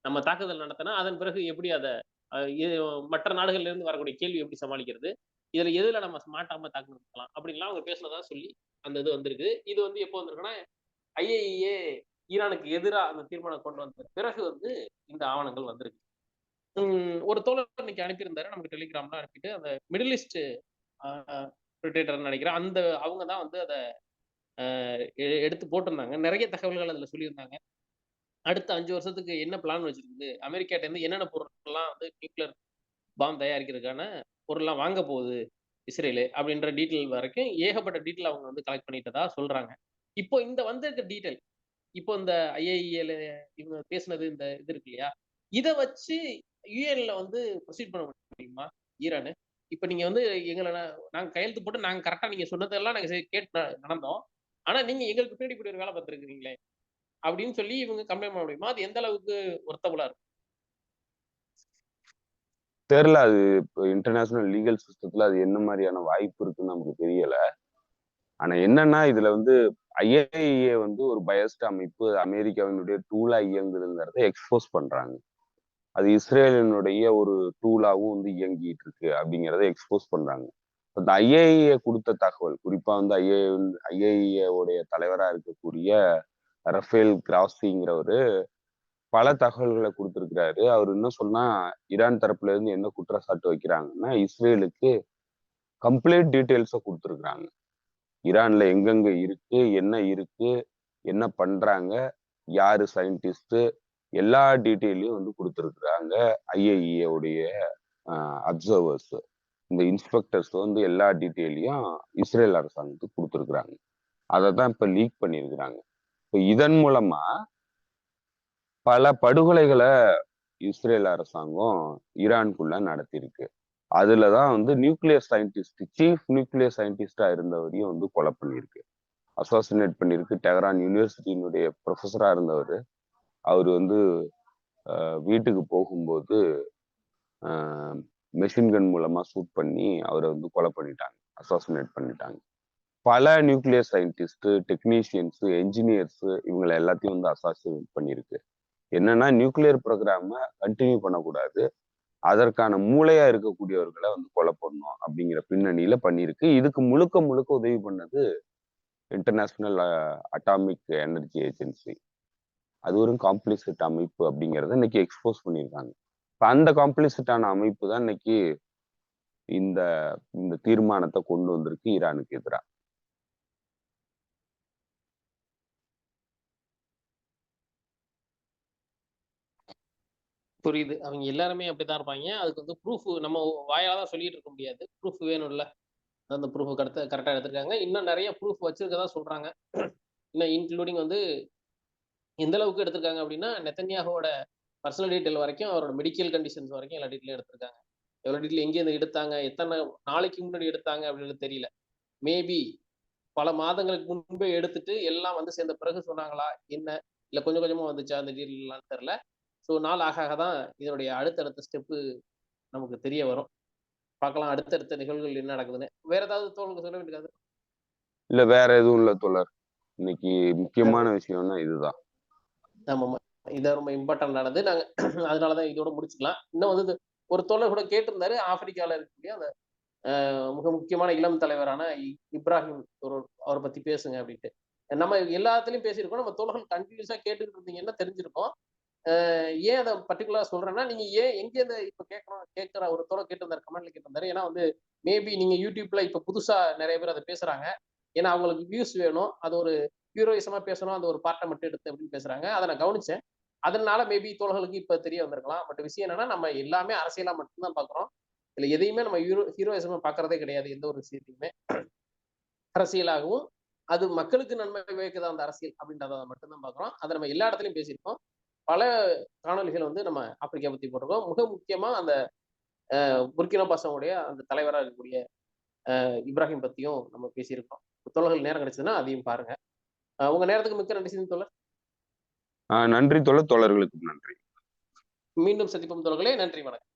நம்ம தாக்குதல் நடத்தினா அதன் பிறகு எப்படி அதை மற்ற நாடுகள்ல இருந்து வரக்கூடிய கேள்வி எப்படி சமாளிக்கிறது, இதுல எதுல நம்ம மாட்டாம தாக்குதல் அப்படின்லாம் அவங்க பேசினதா சொல்லி அந்த இது வந்திருக்கு. இது வந்து எப்போ வந்திருக்குன்னா ஐஏஇஏ ஈரானுக்கு எதிராக அந்த தீர்மானம் கொண்டு வந்த பிறகு வந்து இந்த ஆவணங்கள் வந்திருக்கு. ஒரு தோழர் இன்னைக்கு அனுப்பியிருந்தாரு நமக்கு டெலிகிராம்ல அனுப்பிட்டு, அந்த மிடில் ஈஸ்ட் நினைக்கிறேன், அந்த அவங்க தான் வந்து அதை எடுத்து போட்டிருந்தாங்க. நிறைய தகவல்கள் அதுல சொல்லியிருந்தாங்க. அடுத்த 5 வருஷத்துக்கு என்ன பிளான் வச்சிருக்குது, அமெரிக்காட்ட இருந்து என்னென்ன பொருட்கள்லாம் வந்து நியூக்ளியர் பாம் தயாரிக்கிறதுக்கான பொருள்லாம் வாங்க போகுது இஸ்ரேலு அப்படின்ற டீட்டெயில் வரைக்கும் ஏகப்பட்ட டீட்டெயில் அவங்க வந்து கலெக்ட் பண்ணிட்டதா சொல்றாங்க. இப்போ இந்த வந்திருக்க டீட்டெயில், இப்போ இந்த ஐஏஇஏல இவங்க பேசுனது இந்த இது இருக்கு இல்லையா, இதை வச்சு யுஎன்ல வந்து ப்ரொசீட் பண்ண முடியுமா ஈரானு? இப்ப நீங்க வந்து எங்களை நாங்க கையெழுத்து போட்டு நாங்க கரெக்டா நீங்க சொன்னதெல்லாம் நாங்க கேட்டு நடந்தோம். ஆனா நீங்க எங்களுக்கு பின்னாடி இப்படி ஒரு வேலை பார்த்துருக்கீங்களே அப்படின்னு சொல்லி இவங்க கம்ப்ளைண்ட் பண்ண முடியுமா? அது எந்த அளவுக்கு ஒர்த்தபுளா இருக்கும்? தெரியல. அது இப்போ இன்டர்நேஷனல் லீகல் சிஸ்டத்துல அது என்ன மாதிரியான வாய்ப்பு இருக்குன்னு நமக்கு தெரியல. ஆனா என்னன்னா இதுல வந்து ஐஏஇஏ வந்து ஒரு பயஸ்ட் அமைப்பு, அமெரிக்காவினுடைய டூலா இயங்குதுங்கிறத எக்ஸ்போஸ் பண்றாங்க. அது இஸ்ரேலினுடைய ஒரு டூலாவும் வந்து இயங்கிட்டு இருக்கு அப்படிங்கிறத எக்ஸ்போஸ் பண்றாங்க. இந்த ஐஏஇஏ கொடுத்த தகவல், குறிப்பா வந்து ஐஏஇஏ உடைய தலைவரா இருக்கக்கூடிய ரஃபேல் கிராசிங்கிறவரு பல தகவல்களை கொடுத்திருக்கிறாரு. அவர் என்ன சொன்னா, ஈரான் தரப்புல இருந்து என்ன குற்றச்சாட்டு வைக்கிறாங்கன்னா, இஸ்ரேலுக்கு கம்ப்ளீட் டீட்டெயில்ஸை கொடுத்துருக்குறாங்க. ஈரான்ல எங்கெங்க இருக்கு, என்ன பண்றாங்க, யாரு சயின்டிஸ்ட், எல்லா டீட்டெயிலையும் வந்து கொடுத்துருக்குறாங்க. ஐஏஇஏ உடைய அப்சர்வர்ஸ், இந்த இன்ஸ்பெக்டர்ஸ் வந்து எல்லா டீட்டெயிலையும் இஸ்ரேல் அரசாங்கத்துக்கு கொடுத்துருக்குறாங்க. அதை தான் இப்ப லீக் பண்ணியிருக்கிறாங்க. இப்போ இதன் மூலமா பல படுகொலைகளை இஸ்ரேல் அரசாங்கம் ஈரானுக்குள்ள நடத்தியிருக்கு. அதுலதான் வந்து நியூக்ளியர் சயின்டிஸ்ட், சீஃப் நியூக்ளியர் சயின்டிஸ்டா இருந்தவரையும் வந்து கொலை பண்ணியிருக்கு, அசாசினேட் பண்ணியிருக்கு. டெஹரான் யூனிவர்சிட்டியினுடைய ப்ரொஃபஸரா இருந்தவர், அவர் வந்து வீட்டுக்கு போகும்போது மெஷின் கன் மூலமா ஷூட் பண்ணி அவரை வந்து கொலை பண்ணிட்டாங்க, அசாசினேட் பண்ணிட்டாங்க. பல நியூக்ளியர் சயின்டிஸ்ட், டெக்னீஷியன்ஸ், என்ஜினியர்ஸ் இவங்களை எல்லாத்தையும் வந்து அசாசினேட் பண்ணியிருக்கு. என்னன்னா நியூக்ளியர் ப்ரோக்ராம கண்டினியூ பண்ணக்கூடாது, அதற்கான மூளையா இருக்கக்கூடியவர்களை வந்து கொலை பண்ணணும் அப்படிங்கிற பின்னணியில பண்ணியிருக்கு. இதுக்கு முழுக்க முழுக்க உதவி பண்ணது இன்டர்நேஷனல் அட்டாமிக் எனர்ஜி ஏஜென்சி. அது ஒரு காம்ப்ளிசிட் அமைப்பு அப்படிங்கிறத இன்னைக்கு எக்ஸ்போஸ் பண்ணியிருக்காங்க. இப்ப அந்த காம்ப்ளிசிட்டான அமைப்பு தான் இன்னைக்கு இந்த இந்த தீர்மானத்தை கொண்டு வந்திருக்கு ஈரானுக்கு எதிராக. புரியுது. அவங்க எல்லாருமே அப்படித்தான் இருப்பாங்க. அதுக்கு வந்து ப்ரூஃப் நம்ம வாயால தான் சொல்லிட்டு இருக்க முடியாது. ப்ரூஃப் வேணும்ல. அந்த ப்ரூஃப் கரெக்டா எடுத்திருக்காங்க. இன்னும் நிறைய ப்ரூஃப் வச்சிருக்கதா சொல்றாங்க. இன்னும் இன்க்ளூடிங் வந்து எந்த அளவுக்கு எடுத்திருக்காங்க அப்படின்னா, நெத்தன்யாஹுவோட பர்சனல் டீட்டெயில் வரைக்கும், அவரோட மெடிக்கல் கண்டிஷன்ஸ் வரைக்கும் எல்லா டீட்டெயிலும் எடுத்திருக்காங்க. எவ்வளவு டீட்டெயில் எங்கேருந்து எடுத்தாங்க, எத்தனை நாளைக்கு முன்னாடி எடுத்தாங்க அப்படின்னு தெரியல. மேபி பல மாதங்களுக்கு முன்பே எடுத்துட்டு எல்லாம் வந்து சேர்ந்த பிறகு சொன்னாங்களா என்ன, இல்ல கொஞ்சம் கொஞ்சமா வந்துச்சா அந்த டீட்டெயில்லாம் தெரியல. ஸோ நாள் ஆக ஆக தான் இதனுடைய அடுத்தடுத்த ஸ்டெப்பு நமக்கு தெரிய வரும். பார்க்கலாம் அடுத்தடுத்த நிகழ்வுகள் என்ன நடக்குதுன்னு. வேற ஏதாவது தோணுங்க சொல்ல வேண்டியது? இல்ல வேற எதுவும் இல்ல தோழர். இன்னைக்கு முக்கியமான விஷயம்னா இதுதான். ஆமாமா. இது ரொம்ப இம்பார்ட்டன்ட் ஆனது. நாங்க அதனாலதான் இதோட முடிச்சுக்கலாம். இன்னும் வந்து ஒரு தோழர் கூட கேட்டிருந்தாரு. ஆப்பிரிக்கால இருக்கக்கூடிய அந்த மிக முக்கியமான இளம் தலைவரான இப்ராஹிம் ஒரு அவர பத்தி பேசுங்க அப்படின்ட்டு. நம்ம எல்லாத்துலயும் பேசியிருக்கோம். நம்ம தோழர்கள் கன்டினியூஸா கேட்டுட்டு இருந்தீங்கன்னா தெரிஞ்சிருக்கும். ஏன் அத பர்ட்டிகுலரா சொல்றேன்னா, நீங்க ஏன் எங்கேருந்து இப்ப கேட்கணும் கேட்கிற ஒரு தோழர் கேட்டிருந்தாரு. கமெண்ட்ல கேட்டிருந்தாரு. ஏன்னா வந்து மேபி நீங்க YouTubeல இப்ப புதுசா நெறைய பேர் அத பேசுறாங்க. ஏன்னா அவங்களுக்கு வியூஸ் வேணும். அது ஒரு ஹீரோயிசமா பேசணும். அந்த ஒரு பார்ட்ட மட்டும் எடுத்து அப்படின்னு பேசுறாங்க. அத நான் கவனிச்சேன். அதனால மேபி தோழர்களுக்கு இப்ப தெரிய வந்திருக்கலாம். பட் விஷயம் என்னன்னா, நம்ம எல்லாமே அரசியலா மட்டும் தான் பார்க்குறோம். இதுல எதையுமே நம்ம ஹீரோயிசமா பார்க்கறதே கிடையாது. எந்த ஒரு விஷயத்தையுமே. அரசியலாகவும், அது மக்களுக்கு நன்மை விளைவிக்குதா அந்த அரசியல் அப்படின்றத மட்டும் தான் பார்க்குறோம். அத நம்ம எல்லா இடத்துலயும் பேசியிருக்கோம். பல காணொளிகள் வந்து நம்ம ஆப்பிரிக்கா பத்தி போட்டிருக்கோம். மிக முக்கியமா அந்த புர்கினா பாசோவுடைய அந்த தலைவரா இருக்கக்கூடிய இப்ராஹிம் பத்தியும் நம்ம பேசியிருக்கோம். தோழர்கள் நேரம் கிடைச்சதுன்னா அதையும் பாருங்க. உங்க நேரத்துக்கு மிக்க நன்றி தோழர். நன்றி தோழர். தோழர்களுக்கும் நன்றி. மீண்டும் சந்திப்போம் தோழர்களே. நன்றி, வணக்கம்.